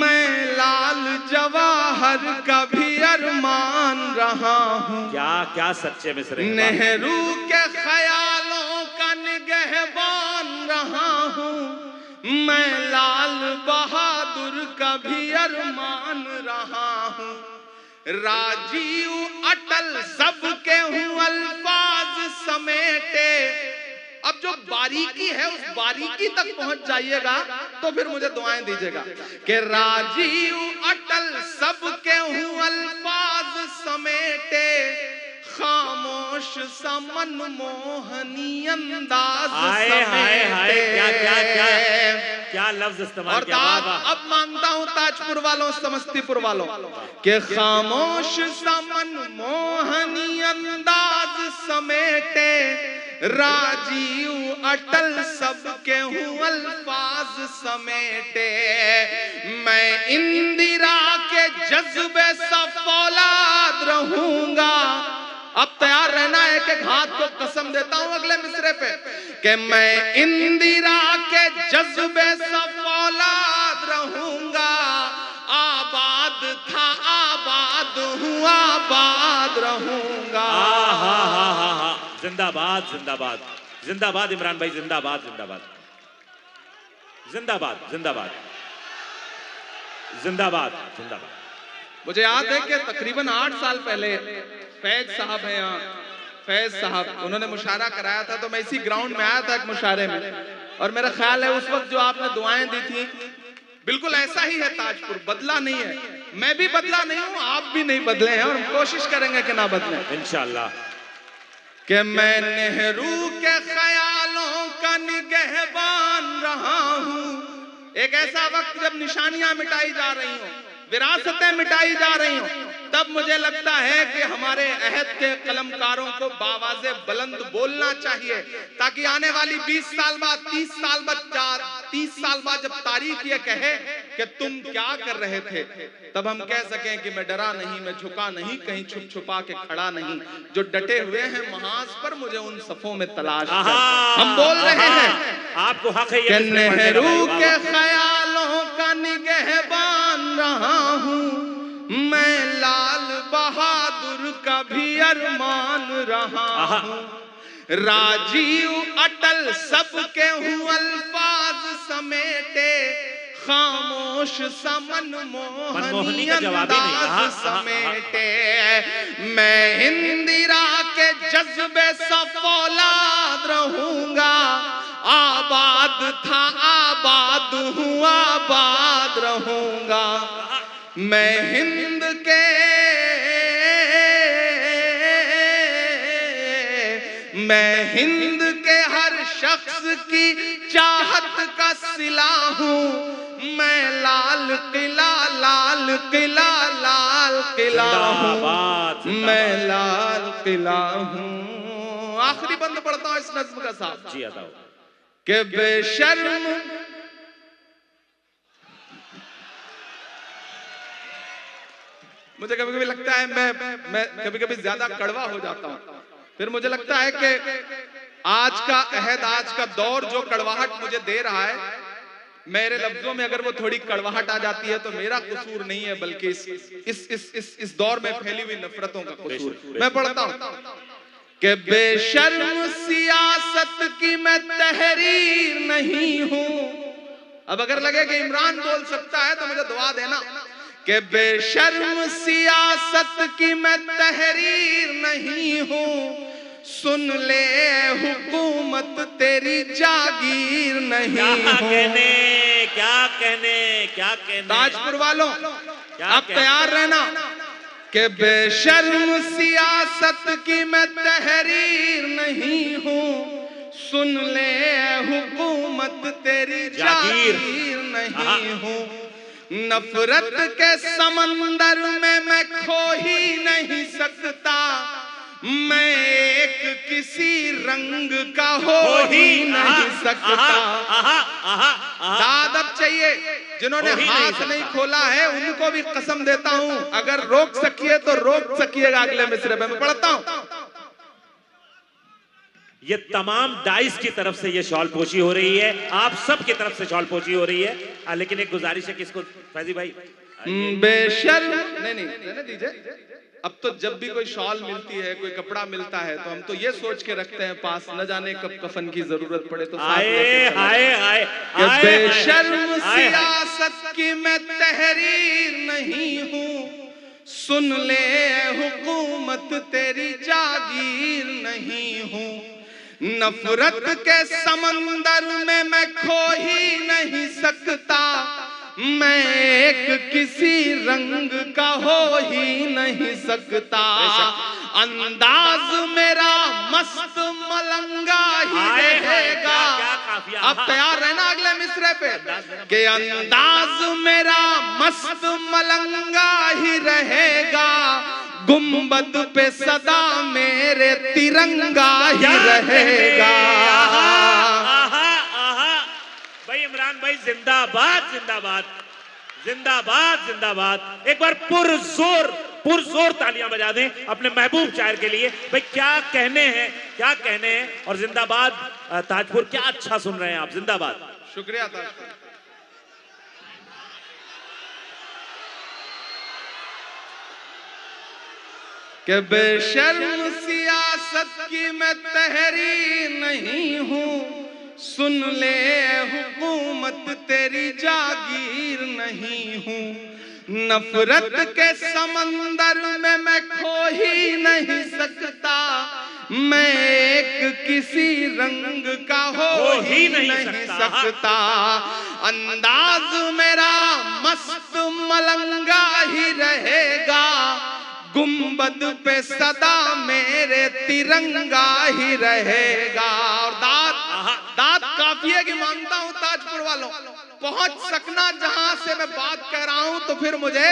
मैं लाल जवाहर का भी अरमान रहा हूं। क्या क्या सच्चे मिसरे, नेहरू के ख्यालों का निगहबान रहा हूं, मैं लाल बहादुर का भी अरमान रहा हूं। राजीव अटल सबके हूं अल्फाज समेटे। अब जो बारीकी है उस बारीकी तक पहुंच जाइएगा तो फिर मुझे दुआएं दीजिएगा कि राजीव अटल सबके हूं अल्फाज समेटे, खामोश सा मनमोहनी अंदाज समेटे। क्या क्या क्या क्या लफ्ज इस्तेमाल किया। अब मांगता हूं ताजपुर वालों, समस्तीपुर वालों, कि खामोश सा मनमोहनी अंदाज समेटे, राजीव अटल सबके हूं अल्फाज समेटे। मैं इंदिरा के जज्बे सा फौलाद रहूंगा, अब तैयार रहना है कि घात को कसम देता हूं अगले मिसरे पे कि मैं इंदिरा के जज्बे से फौलाद रहूंगा, आबाद था आबाद हूँ आबाद रहूंगा। जिंदाबाद जिंदाबाद जिंदाबाद इमरान भाई, जिंदाबाद जिंदाबाद जिंदाबाद जिंदाबाद जिंदाबाद जिंदाबाद। मुझे याद है कि तकरीबन 8 साल पहले फैज साहब हैं यहाँ, फैज साहब, उन्होंने मुशायरा कराया था, तो मैं इसी ग्राउंड में आया था एक मुशायरे में, और मेरा ख्याल है उस वक्त जो आपने दुआएं दी थी बिल्कुल ऐसा ही है ताजपुर, बदला नहीं है। मैं भी बदला नहीं हूं, आप भी नहीं बदले हैं, और कोशिश करेंगे कि ना बदले इंशाअल्लाह। कि मैं नेहरू के ख्यालों का निगहबान रहा हूं। एक ऐसा वक्त जब निशानियां मिटाई जा रही हो, विरासतें मिटाई जा रही हो, तब मुझे लगता है कि हमारे अहद के कलमकारों को बावाज़े बुलंद बोलना चाहिए, ताकि आने वाली 20 साल बाद, 30 साल बाद, 30 साल बाद जब तारीख ये कहे कि तुम क्या कर रहे थे, तब हम कह सकें कि मैं डरा नहीं, मैं झुका नहीं, कहीं छुप छुपा के खड़ा नहीं। जो डटे हुए हैं महाज पर, मुझे उन सफों में तलाश कर। हम बोल रहे हैं आपको हक है कि नेहरू के ख्यालों का निगहबान रहा हूँ, मैं लाल बहादुर का भी अरमान रहा हूँ, राजीव अटल सबके हूँ अल्फाज समेटे, खामोश समन मोहनी अंदाज समेटे, मैं इंदिरा के जज्बे से फौलाद रहूंगा, आबाद था आबाद हूँ आबाद रहूंगा, मैं हिंद के हर शख्स की चाहत का सिला हूँ, मैं लाल किला लाल किला लाल किला हूँ, मैं लाल किला हूँ। आखिरी बंद पढ़ता हूँ इस नज्म का साथ जी आता कि बेशर्म मुझे कभी कभी लगता है मैं कभी कभी ज्यादा कड़वा हो जाता हूँ, फिर मुझे लगता है कि आज का अहद, आज का दौर जो कड़वाहट मुझे दे रहा है, मेरे लफ्जों में अगर वो थोड़ी कड़वाहट आ जाती है तो मेरा कसूर नहीं है, बल्कि इस दौर में फैली हुई नफरतों का कसूर। मैं पढ़ता हूँ कि बेशर्म सियासत की मैं तहरीर नहीं हूँ। अब अगर लगे कि इमरान बोल सकता है तो मुझे दुआ देना कि बेशर्म सियासत की मैं तहरीर नहीं हूँ, सुन ले हुकूमत तेरी जागीर नहीं हूँ। क्या कहने ताजपुर वालों आप तैयार रहना कि बेशर्म सियासत की मैं तहरीर नहीं हूँ, सुन ले हुकूमत तेरी जागीर नहीं हूँ, नफरत के समंदर में मैं खो ही नहीं सकता, मैं एक किसी रंग का हो ही नहीं सकता। दादब चाहिए, जिन्होंने हाथ नहीं खोला है उनको भी कसम देता हूं, अगर रोक सकिए तो रोक सकिएगा अगले मिसरे में। मैं पढ़ता हूं, ये तमाम दाइस की तरफ से ये शॉल पोशी हो रही है, आप सब की तरफ से शॉल पोशी हो रही है, लेकिन एक गुजारिश है कि इसको फैजी भाई बेशर्म नहीं रहने दीजिए। अब तो जब भी कोई शॉल मिलती है, कोई कपड़ा मिलता है, तो हम तो ये सोच के रखते हैं पास, न जाने कब कफन की जरूरत पड़े तो बेशर्म सियासत की मैं तहरीर नहीं हूँ, सुन ले हुकूमत तेरी जागीर नहीं हूँ, नफरत के समंदर में मैं खो ही नहीं सकता, मैं एक किसी रंग का हो ही नहीं सकता, अंदाज मेरा मस्त मलंगा ही रहेगा। अब तैयार रहना अगले मिसरे पे कि अंदाज मेरा मस्त मलंगा ही रहेगा, गुंबद पे सदा मेरे तिरंगा ही रहेगा। भाई इमरान भाई जिंदाबाद जिंदाबाद जिंदाबाद जिंदाबाद। एक बार पुरजोर तालियां बजा दें अपने महबूब शायर के लिए। भाई क्या कहने हैं, क्या कहने हैं। और जिंदाबाद ताजपुर, क्या अच्छा सुन रहे हैं आप, जिंदाबाद। शुक्रिया ताजपुर। कि बेशर्म सियासत की मैं तहरी नहीं हूं, सुन ले हुकूमत तेरी जागीर नहीं हूं। नफरत के समंदर में मैं खो ही नहीं सकता, मैं एक किसी रंग का हो ही नहीं सकता। अंदाज मेरा मस्त मलंगा ही रहेगा, गुंबद पे सदा मेरे तिरंगा ही रहेगा। और दाद काफिये की मांगता हूं ताजपुर वालों, पहुंच सकना जहां से मैं बात कह रहा हूं तो फिर मुझे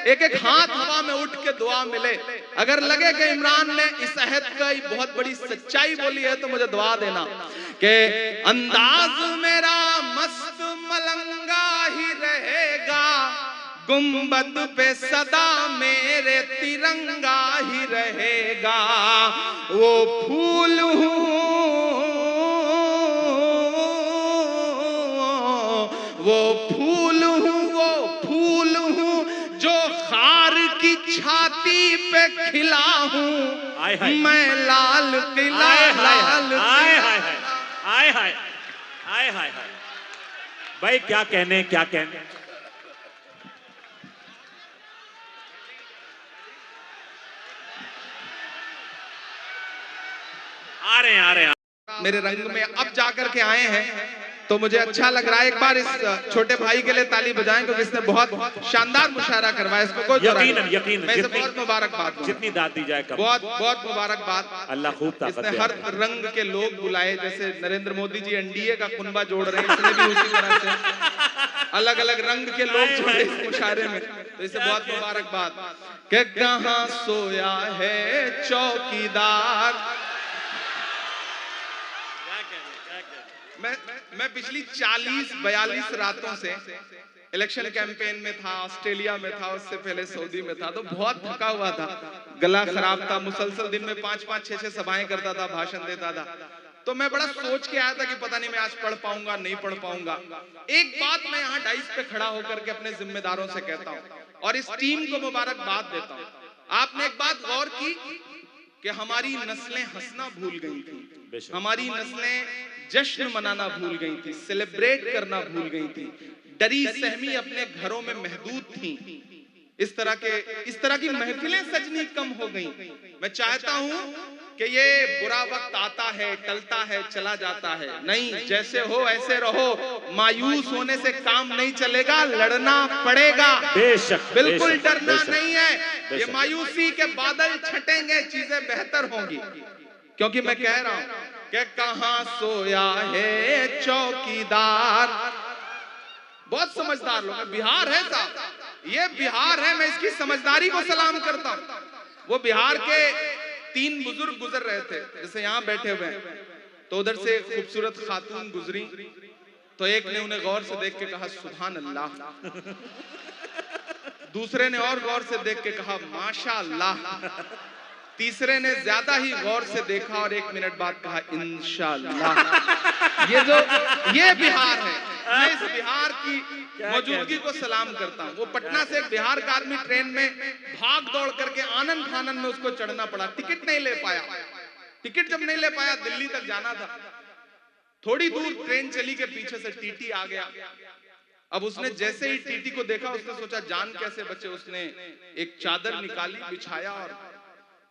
एक एक हाथ हवा में उठ के दुआ मिले। अगर लगे कि इमरान ने इस अहद का बहुत बड़ी सच्चाई बोली है तो मुझे दुआ देना कि अंदाज मेरा मस्त मलंगा ही रहेगा, गुंबद पे सदा मेरे तिरंगा ही रहेगा। वो फूल हूँ, वो फूल हूँ, वो फूल हूँ जो खार की छाती पे खिला हूँ। मैं लाल किला लाल। आय हाय आय हाय आय हाय। भाई क्या कहने, क्या कहने। आ रहे हैं मेरे रंग में अब जाकर के आए हैं तो मुझे अच्छा लग रहा है। एक बार इस छोटे भाई के लिए ताली बजाएं क्योंकि इसने बहुत शानदार मुशायरा करवाया। इसको कोई यकीन मैं इसे बहुत मुबारकबाद, जितनी दाद दी जाए कम। बहुत बहुत मुबारकबाद। अल्लाह खूब ताकत दे। इसने हर रंग के लोग बुलाए, जैसे नरेंद्र मोदी जी एनडीए का कुनबा जोड़ रहे हैं, इसने भी उसी तरह से अलग अलग रंग के लोग जोड़े इस मुशायरे में, तो इसे बहुत मुबारकबाद। कि कहां सोया है चौकीदार। मैं पिछली 40-42 रातों से इलेक्शन कैंपेन में था, ऑस्ट्रेलिया में था, उससे पहले सऊदी में था, तो बहुत थका हुआ था, गला खराब था, मुसलसल दिन में 5-5, 6-6 सभाएं करता था, भाषण देता था। तो मैं बड़ा सोच के आया था कि पता नहीं मैं आज पढ़ पाऊंगा नहीं पढ़ पाऊंगा। एक बात मैं यहाँ डाइस पे खड़ा होकर के अपने जिम्मेदारों से कहता हूँ और इस टीम को मुबारकबाद देता हूँ। आपने एक बात गौर की कि हमारी नस्लें हंसना भूल गई थी, हमारी नस्लें जश्न मनाना भूल गई थी, सेलिब्रेट करना भूल गई थी, डरी सहमी अपने घरों में महदूद थी। इस तरह की महफिलें सजनी कम हो गई। मैं चाहता हूं कि ये बुरा वक्त आता है, टलता है, चला जाता है, नहीं, जैसे हो ऐसे रहो। मायूस होने से काम नहीं चलेगा, लड़ना पड़ेगा। बेशक, बिल्कुल डरना नहीं है। ये मायूसी के बादल छटेंगे, चीजें बेहतर होंगी। क्योंकि मैं कह रहा हूं कि कहां सोया है चौकीदार। बहुत समझदार लोग हैं। बिहार है साहब, ये बिहार है। मैं इसकी समझदारी को सलाम करता हूं। वो बिहार के 3 बुजुर्ग गुजर रहे थे, जैसे यहाँ बैठे हुए हैं, तो उधर से खूबसूरत खातून गुजरी, तो एक ने उन्हें गौर से देख के कहा सुभान अल्लाह। दूसरे ने और गौर से देख के कहा माशाअल्लाह। तीसरे ने ज्यादा ही गौर से देखा और 1 मिनट बाद कहा इंशाअल्लाह। ये बिहार है। मैं इस बिहार की मौजूदगी को सलाम करता हूँ। वो पटना से एक बिहार का आर्मी ट्रेन में भाग दौड़ करके आनंद फानन में उसको चढ़ना पड़ा, टिकट नहीं ले पाया। टिकट जब नहीं ले पाया, दिल्ली तक जाना था, थोड़ी दूर ट्रेन चली के पीछे से टीटी आ गया। अब उसने जैसे ही टीटी को देखा, उसने सोचा जान कैसे बचे। उसने एक चादर निकाली, बिछाया और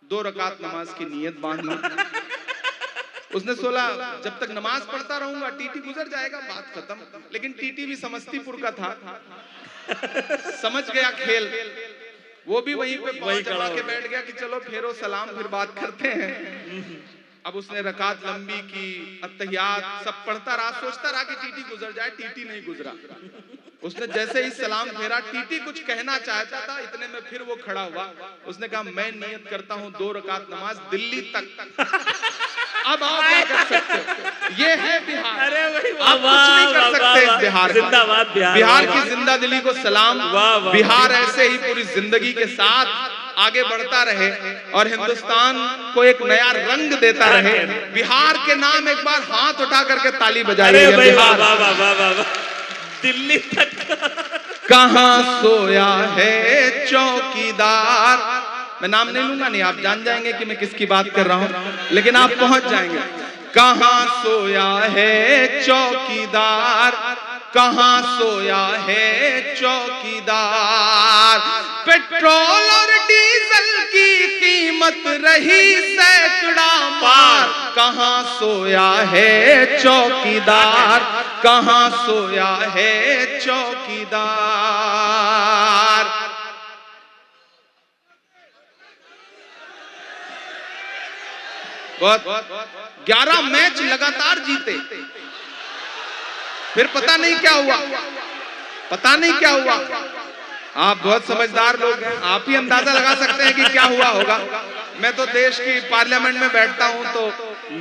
2 रकात नमाज की नियत बांध ली। उसने सोचा जब तक नमाज पढ़ता रहूंगा टीटी गुजर जाएगा, बात खत्म। लेकिन टीटी भी समस्तीपुर का था, समझ गया खेल। वो भी वहीं पे पांव दबा के बैठ गया कि चलो फेरो सलाम, फिर बात करते हैं। अब उसने रकात लंबी की, अत्तहियात सब पढ़ता रहा, सोचता रहा कि टीटी गुजर जाए। टीटी नहीं गुजरा। उसने जैसे ही सलाम फेरा, टीटी कुछ कहना चाहता था, इतने में फिर वो खड़ा हुआ। उसने कहा मैं नियत करता हूँ 2 रकात नमाज दिल्ली तक। अब आप क्या कर सकते हो? ये है बिहार। अरे आप कुछ नहीं कर सकते इस बिहार का। जिंदाबाद बिहार। बिहार की जिंदा दिली को सलाम। बिहार ऐसे ही पूरी जिंदगी के साथ आगे बढ़ता रहे और हिंदुस्तान को एक नया रंग देता रहे। बिहार के नाम एक बार हाथ उठा करके ताली बजाइए। बिहार दिल्ली तक कहाँ सोया है चौकीदार। मैं नाम नहीं लूंगा, नहीं आप जान जाएंगे कि मैं किसकी बात कर रहा हूं, लेकिन आप पहुंच जाएंगे। कहाँ सोया है चौकीदार, कहाँ सोया है चौकीदार। पेट्रोल और डीजल की कीमत रही सैकड़ा पार, कहाँ सोया है चौकीदार, कहाँ सोया है चौकीदार। बहुत 11 मैच लगातार जीते, फिर पता नहीं क्या हुआ, पता नहीं क्या हुआ। आप बहुत समझदार लोग हैं, आप ही अंदाजा लगा सकते हैं कि क्या हुआ होगा। मैं तो देश की पार्लियामेंट में बैठता हूं तो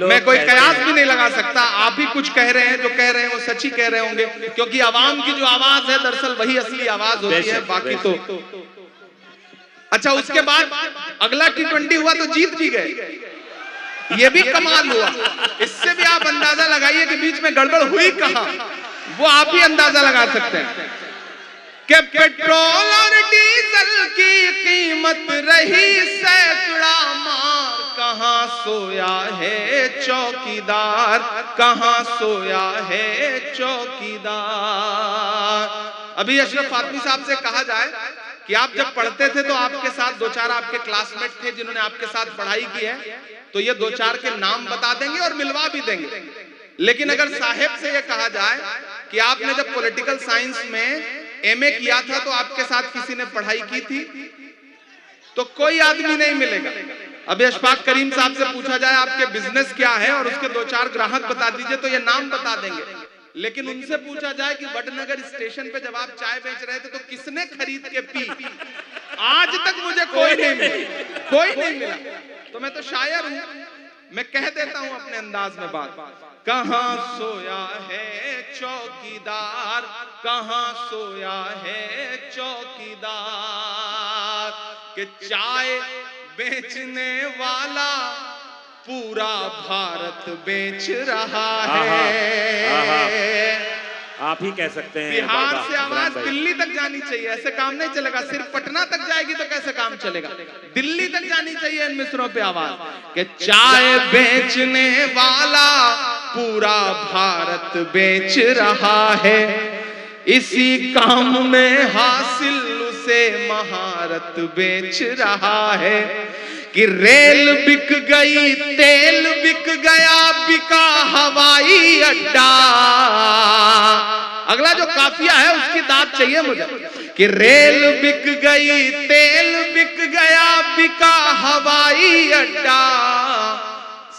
मैं कोई कयास भी नहीं लगा सकता। आप ही कुछ कह रहे हैं, जो कह रहे हैं वो सच ही कह रहे होंगे, क्योंकि आवाम की जो आवाज है दरअसल वही असली आवाज होती है। बाकी तो अच्छा, उसके बाद अगला T20 हुआ तो जीत भी गए, ये भी कमाल हुआ। इससे भी आप अंदाजा लगाइए कि बीच में गड़बड़ हुई कहां, वो आप ही अंदाजा लगा सकते हैं कि पेट्रोल और डीजल की कीमत रही सैकड़ा मार, कहां सोया है चौकीदार, कहां सोया है चौकीदार। अभी अशरफ फातमी साहब से कहा जाए कि आप जब पढ़ते थे तो आपके साथ 2-4 आपके क्लासमेट थे जिन्होंने आपके साथ पढ़ाई की है, तो ये 2-4 के नाम बता देंगे और मिलवा भी देंगे। लेकिन अगर साहेब से ये कहा जाए कि आपने जब पॉलिटिकल साइंस में MA किया था तो आपके साथ किसी ने पढ़ाई की थी, तो कोई आदमी नहीं मिलेगा। अब अशफाक करीम साहब से पूछा जाए आपके बिजनेस क्या है और उसके 2-4 ग्राहक बता दीजिए तो ये नाम बता देंगे। लेकिन उनसे पूछा जाए कि वडनगर स्टेशन पे जब आप चाय बेच रहे थे तो किसने खरीद के पी, आज तक मुझे कोई नहीं मिला, कोई नहीं मिला। तो मैं तो शायर हूं, मैं कह देता हूं अपने अंदाज में बात। कहां सोया है चौकीदार, कहां सोया है चौकीदार, कि चाय बेचने वाला पूरा भारत बेच रहा है। आप ही कह सकते हैं। बिहार से आवाज दिल्ली तक जानी चाहिए, ऐसे काम नहीं चलेगा। सिर्फ पटना तक जाएगी तो कैसे काम चलेगा, दिल्ली तक जानी चाहिए इन मिसरों पे आवाज कि चाय बेचने वाला पूरा भारत बेच रहा है, इसी काम में हासिल उसे महारत बेच रहा है। कि रेल बिक गई, तेल बिक गया, बिका हवाई अड्डा। अगला जो काफिया है उसकी दाद चाहिए मुझे, कि रेल बिक गई, तेल बिक गया, बिका हवाई अड्डा।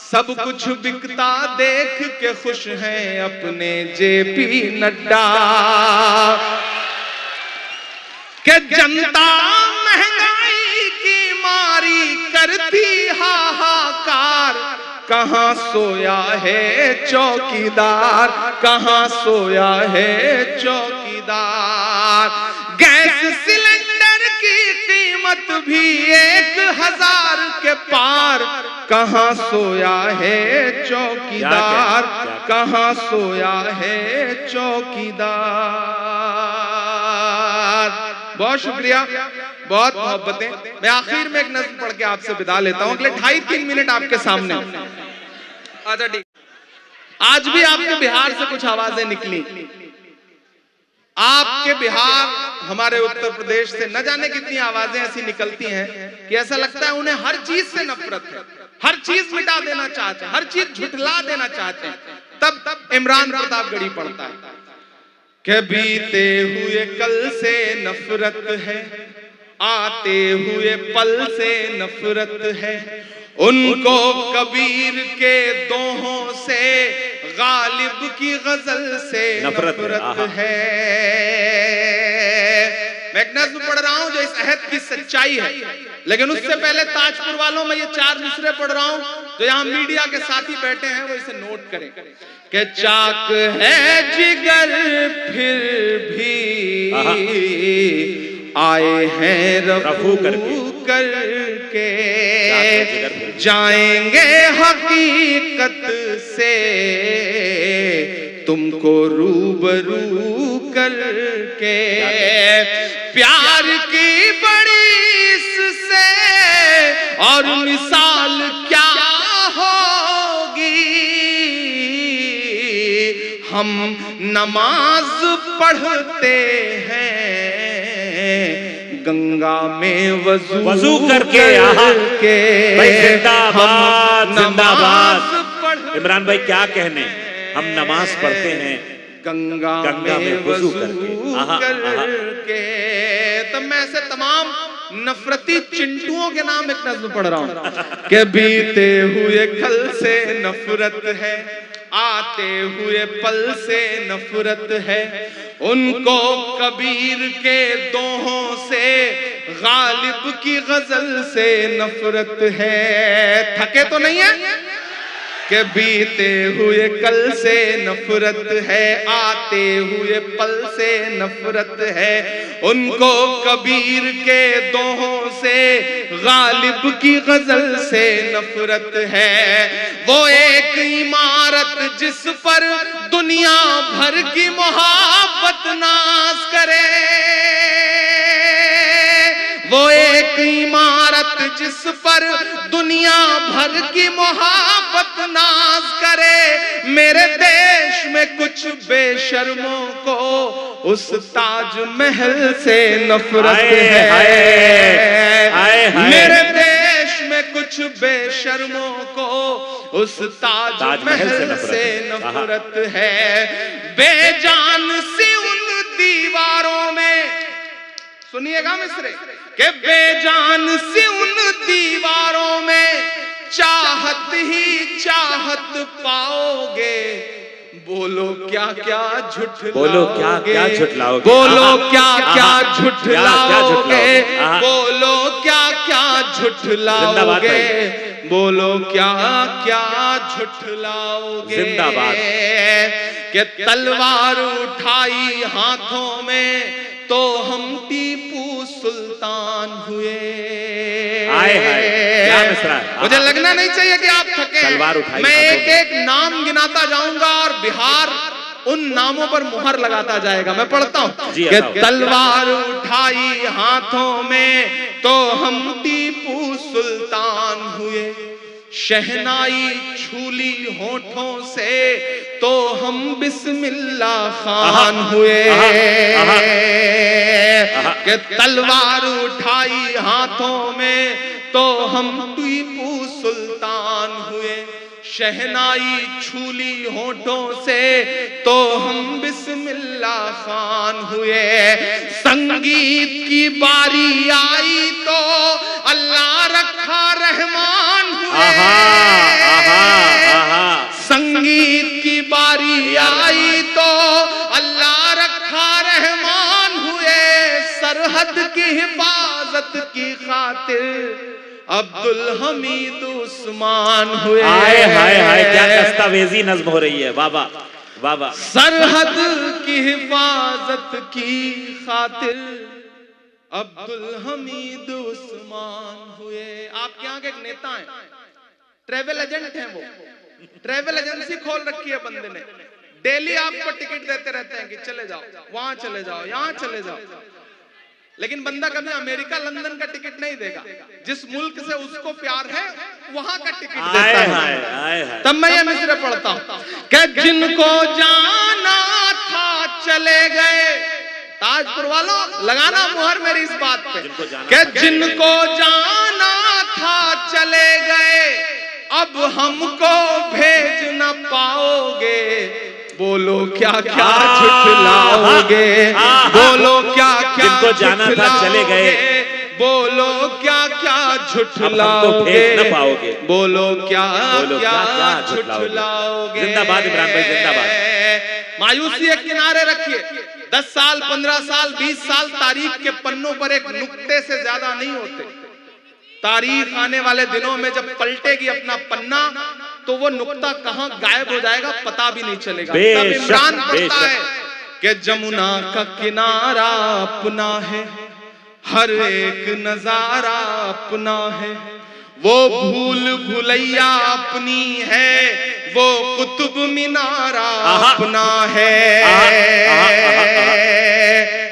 सब कुछ बिकता देख के खुश हैं अपने JP नड्डा। कि जनता महंगाई की मारी करती हाहाकार, कहां सोया है चौकीदार, कहां सोया है चौकीदार। गैस सिलेंडर की कीमत भी 1000 के पार, कहां सोया है चौकीदार, कहां सोया है चौकीदार। बहुत शुक्रिया, बहुत मोहब्बतें। मैं आखिर में एक नज़्म पढ़ के आपसे विदा लेता हूं, अगले 2.5-3 मिनट आपके सामने। अच्छा ठीक, आज भी आपके बिहार से कुछ आवाजें निकली। आपके बिहार, हमारे उत्तर प्रदेश से न जाने कितनी आवाजें ऐसी निकलती हैं कि ऐसा लगता है उन्हें हर चीज से नफरत है, हर चीज मिटा देना चाहते हैं, हर चीज झुठला देना चाहते हैं। तब इमरान प्रतापगढ़ी पढ़ता है कि बीते हुए कल से नफरत है, आते हुए पल से नफरत है, उनको कबीर के दोहों से, गालिब की गजल से नफरत है। मैं एक नज़्म पढ़ रहा हूं जो इस अहद की सच्चाई है, लेकिन उससे पहले ताजपुर वालों में ये 4 मिसरे पढ़ रहा हूं जो यहाँ मीडिया के साथी बैठे हैं वो इसे नोट करें। कि चाक है जिगर फिर भी आए हैं रफू करके जाएंगे हकीकत से तुमको रूबरू करके। प्यार की बड़ी इससे और मिसाल क्या होगी, हम नमाज पढ़ते हैं गंगा में वजू करके। भाई जिंदाबाद जिंदाबाद। इमरान भाई क्या कहने, हम नमाज पढ़ते हैं गंगा में वजू करके। तो मैं से तमाम नफरती चिंटुओं के नाम एक नज़्म पढ़ रहा हूं कि बीते हुए कल से नफरत है, आते हुए पल से नफरत है, उनको कबीर के दोहों से गालिब की गजल से नफरत है। थके तो नहीं है कि बीते हुए कल से नफरत है, आते हुए पल से नफरत है, उनको कबीर के दोहों से गालिब की गजल से नफरत है। वो एक इमारत जिस पर दुनिया भर की मोहब्बत नाज करे, वो एक इमारत जिस पर दुनिया भर की मोहब्बत नाज करे। मेरे देश में कुछ बेशर्मों को उस ताजमहल से नफरत है। मेरे देश में कुछ बेशर्मों को उस ताजमहल से नफरत है। बेजान सी उन दीवारों में, सुनिएगा मिस्रे, के बेजान सी उन दीवारों में चाहत ही चाहत पाओगे। बोलो क्या क्या झुठलाओगे, बोलो क्या क्या झुठलाओगे, बोलो क्या क्या झुठलाओगे, बोलो क्या क्या झुठलाओगे, बोलो क्या क्या झुठलाओगे। जिंदाबाद। कि तलवार उठाई हाथों में तो हम टीपू सुल्तान हुए। क्या मिसरा है। मुझे लगना नहीं चाहिए कि आप थके। तलवार उठाई, मैं एक एक नाम गिनाता जाऊंगा और बिहार उन नामों पर मुहर लगाता जाएगा। मैं पढ़ता हूं कि तलवार उठाई हाथों में तो हम टीपू सुल्तान हुए, शहनाई छूली होठों से तो हम बिस्मिल्लाह खान हुए। कि तलवार उठाई हाथों में तो हम टीपू सुल्तान हुए, शहनाई छूली होठों से तो हम बिस्मिल्लाह खान हुए। संगीत की बारी आई तो अल्लाह रखा रहमान हुए। संगीत की बारी आई तो अल्लाह रखा रहमान हुए। सरहद की हिफाजत की खातिर अब्दुल हमीद उस्मान हुए। हाय हाय हाय, क्या दस्तावेजी नज्म हो रही है। बाबा बाबा। सरहद की हिफाजत की खातिर अब्दुल हमीद उस्मान हुए। आपके यहाँ के एक नेता हैं, ट्रेवल एजेंट हैं, वो ट्रेवल एजेंसी खोल रखी है बंदे ने। डेली आपको टिकट देते रहते हैं कि चले जाओ, वहां चले जाओ, यहाँ चले जाओ, लेकिन बंदा कभी अमेरिका लंदन का टिकट नहीं देगा। जिस मुल्क से उसको प्यार है वहां का टिकट देता है। तब मैं ये मिसरे पढ़ता हूं कि जिनको जाना था चले गए। ताजपुर वालों लगाना मुहर मेरी इस बात पे कि जिनको जाना था चले गए, अब हमको भेज न पाओगे। बोलो क्या क्या झुठलाओगे, बोलो क्या क्या जिनको जाना था चले गए, बोलो क्या क्या झुठलाओगे, बोलो क्या क्या झुठलाओगे। जिंदाबाद इमरान भाई, जिंदाबाद। मायूसी एक किनारे रखिए। 10 साल 15 साल 20 साल तारीख के पन्नों पर एक नुक्ते से ज्यादा नहीं होते। तारीख आने वाले दिनों में जब पलटेगी अपना पन्ना तो वो नुक्ता कहां गायब हो जाएगा पता भी नहीं चलेगा। तब इमरान पढ़ता है कि जमुना का किनारा अपना है, हर एक नजारा अपना है, वो भूल भुलैया अपनी है, वो कुतुब मीनारा अपना है।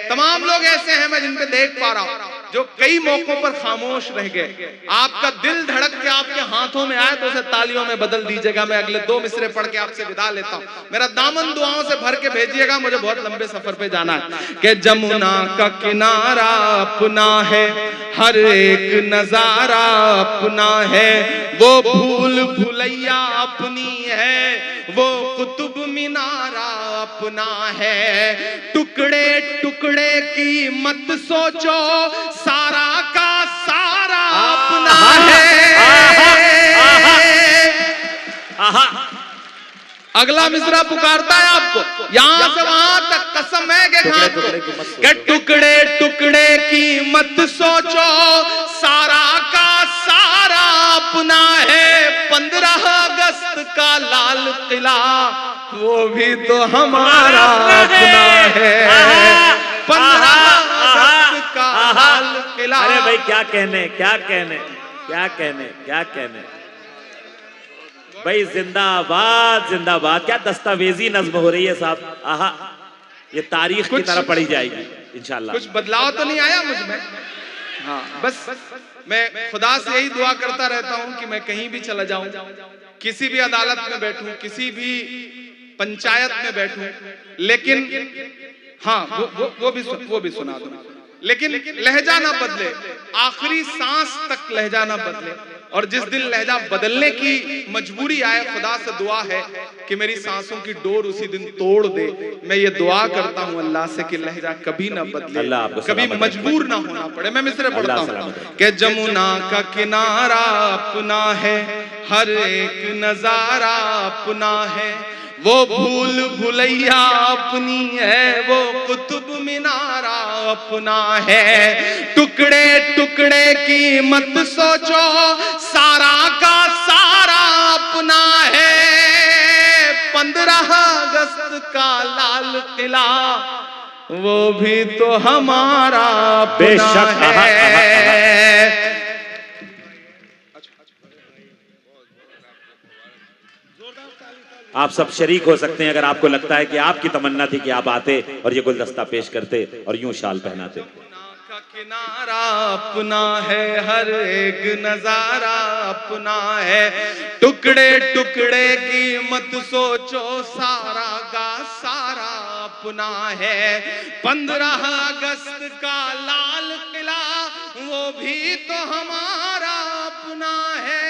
तमाम लोग ऐसे हैं मैं जिन पे देख पा रहा हूं जो कई मौकों पर खामोश रह गए। आपका दिल धड़क के आपके हाथों में आए तो उसे तालियों में बदल दीजिएगा। मैं अगले 2 मिसरे पढ़ के आपसे विदा लेता हूं। मेरा दामन दुआओं से भर के भेजिएगा, मुझे बहुत लंबे सफर पे जाना है। कि जमुना का किनारा अपना है, हर एक नजारा अपना है, वो भूल भुलैया अपनी है, वो कुतुब मीनारा अपना है। टुकड़े टुकड़े की मत सोचो, सारा का सारा अपना है। अगला मिसरा पुकारता है आपको, यहां से वहां तक कसम है कि टुकड़े टुकड़े की मत सोचो, सारा का सारा अपना है। 15 अगस्त का लाल किला वो भी तो हमारा अपना है। 15 अगस्त का लाल किला। अरे भाई क्या कहने, क्या कहने, क्या कहने, क्या कहने भाई। जिंदाबाद जिंदाबाद। क्या दस्तावेजी नज्म हो रही है साहब। आहा, ये तारीख की तरह पढ़ी जाएगी इंशाल्लाह। कुछ बदलाव तो नहीं आया मुझ में। हाँ, बस मैं खुदा से यही दुआ करता रहता हूं कि मैं कहीं भी चला जाऊं, किसी भी अदालत में बैठूं, किसी भी पंचायत में बैठूं, लेकिन हाँ वो भी सुना दूं, लेकिन लहजा ना बदले, आखिरी सांस तक लहजा ना बदले। और जिस दिन लहजा बदलने की मजबूरी आए, खुदा से दुआ है कि मेरी सांसों की डोर उसी दिन तोड़ दे। मैं ये दुआ करता हूँ अल्लाह से कि लहजा कभी ना बदले, कभी मजबूर ना होना पड़े। मैं मिसरे पढ़ता हूँ कि जमुना का किनारा अपना है, हर एक नजारा अपना है, वो भूल भुलैया अपनी है, वो कुतुब मीनारा अपना है। टुकड़े टुकड़े की मत सोचो, सारा का सारा अपना है। 15 अगस्त का लाल किला वो भी तो हमारा अपना है। आप सब शरीक हो सकते हैं अगर आपको लगता है कि आपकी तमन्ना थी कि आप आते और ये गुलदस्ता पेश करते और यूं शाल पहनाते। का किनारा अपना है, हर एक नजारा अपना है। टुकड़े टुकड़े की मत सोचो, सारा का सारा अपना है। 15 अगस्त का लाल किला वो भी तो हमारा अपना है।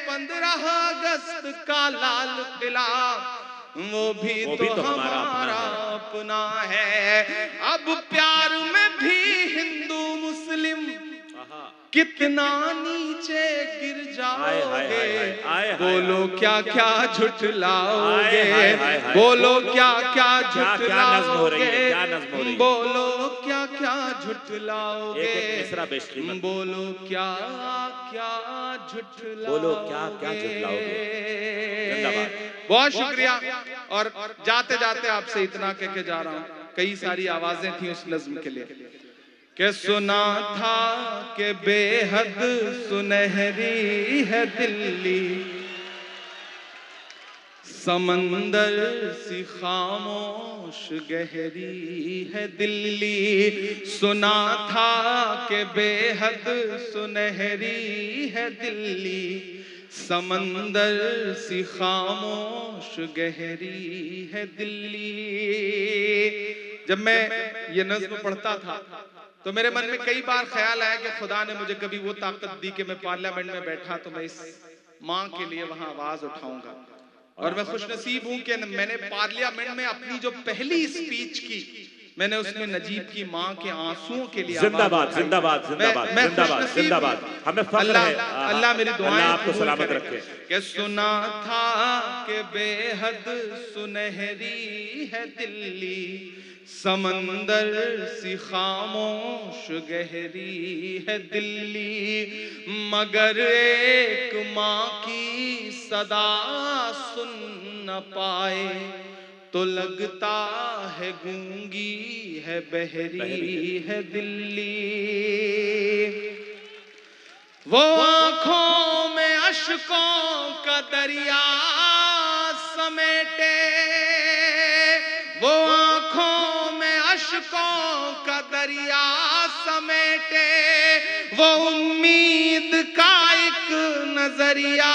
15 अगस्त का लाल किला वो भी तो हमारा अपना है। अब प्यार में भी हिंदू मुस्लिम कितना नीचे गिर जाओगे। बोलो क्या क्या झुठलाओगे, बोलो क्या क्या झुठलाओगे, बोलो क्या क्या झुठलाओगे, बोलो क्या क्या झुठलाओगे। बहुत शुक्रिया। और जाते जाते आपसे इतना कह के जा रहा हूं, कई सारी आवाजें थी उस नज्म के लिए कि सुना था कि बेहद सुनहरी है दिल्ली, समंदर सी खामोश गहरी है दिल्ली। सुना था कि बेहद सुनहरी है दिल्ली, समंदर सी खामोश गहरी है दिल्ली। जब मैं ये नज्म पढ़ता था तो मेरे मन में कई बार ख्याल आया कि खुदा ने मुझे कभी वो ताकत दी कि मैं पार्लियामेंट में बैठा तो मैं इस माँ के लिए वहां आवाज उठाऊंगा। और मैं खुशनसीब हूं कि मैंने पार्लियामेंट में अपनी जो पहली स्पीच की, मैंने उसमें नजीब की माँ के आंसुओं के लिए जिंदाबाद जिंदाबाद जिंदाबाद जिंदाबाद जिंदाबाद। हमें फख्र है। अल्लाह मेरी दुआएं आपको सलामत रखे। कि सुना था कि बेहद सुनहरी है दिल्ली, समंदर सी खामोश गहरी है दिल्ली, मगर एक माँ की सदा सुन न पाए तो लगता है गूंगी है बहरी है दिल्ली। वो आंखों में अश्कों का दरिया समेटे, वो आंखों में अश्कों का दरिया समेटे, वो उम्मीद का एक नजरिया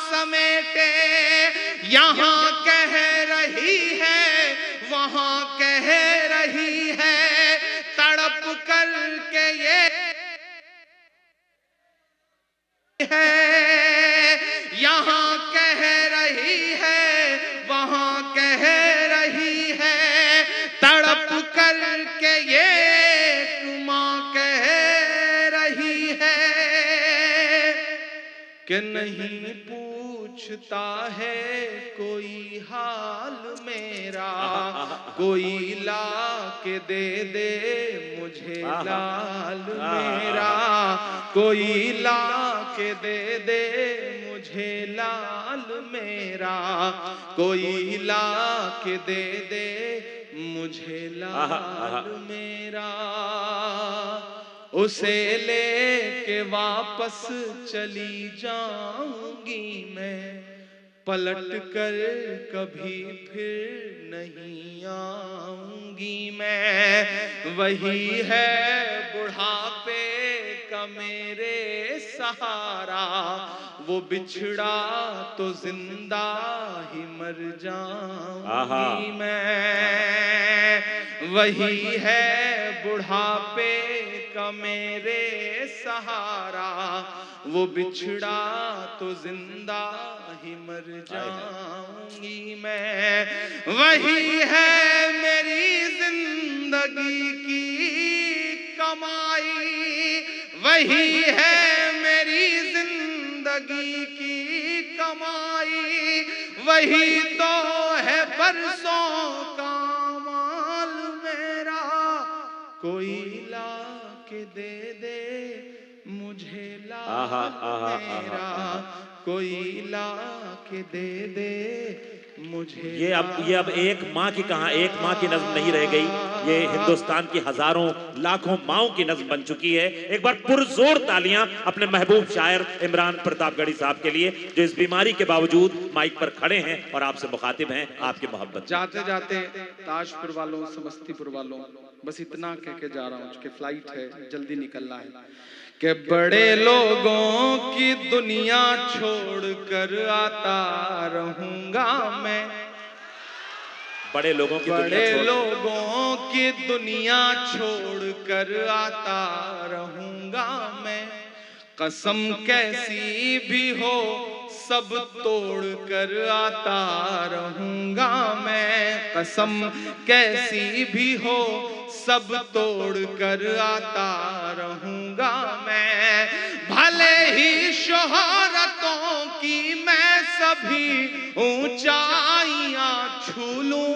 समेटे। यहाँ कह रही है वहाँ कह रही है, तड़प करके ये है। यहाँ कह रही है वहाँ कह रही है, तड़प करके ये माँ कह रही है कि नहीं पूछता है कोई हाल मेरा, कोई ला के दे मुझे लाल मेरा, कोई ला के दे मुझे लाल मेरा, कोई ला के दे मुझे लाल मेरा। उसे लेके वापस चली जाऊंगी मैं, पलट कर कभी फिर नहीं आऊंगी मैं। वही है बुढ़ापे का मेरे सहारा, वो बिछड़ा तो जिंदा ही मर जाऊंगी मैं। वही है बुढ़ापे का मेरे सहारा, वो बिछड़ा तो जिंदा ही मर जाऊंगी मैं। वही है मेरी जिंदगी की कमाई, वही है मेरी जिंदगी की कमाई, वही तो है बरसों का माल मेरा। कोई ला के दे मुझे लाल मेरा, कोई ला के दे मुझे। ये अब एक माँ की कहा, एक माँ की नज्म नहीं रह गई, ये हिंदुस्तान की हजारों लाखों माओं की नज्म बन चुकी है। एक बार पुरजोर तालियां अपने महबूब शायर इमरान प्रतापगढ़ी साहब के लिए, जो इस बीमारी के बावजूद माइक पर खड़े हैं और आपसे मुखातिब हैं आपकी मोहब्बत। जाते जाते ताजपुर वालों, समस्तीपुर वालों, बस इतना कह के जा रहा हूँ कि फ्लाइट है, जल्दी निकलना है कि बड़े लोगों की दुनिया छोड़कर आता रहूंगा मैं, बड़े लोगों की दुनिया छोड़कर आता रहूंगा मैं। कसम कैसी भी हो सब तोड़ कर आता रहूंगा मैं, कसम कैसी भी हो सब तोड़ कर आता रहूंगा मैं। भले ही शोहरतों की मैं सभी ऊंचाइयां छू लूं,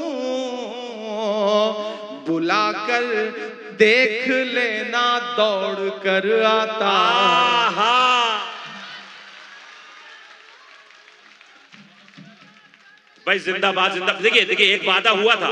बुलाकर देख लेना दौड़ कर आता। भाई जिंदाबाद जिंदाबाद। देखिए एक वादा हुआ था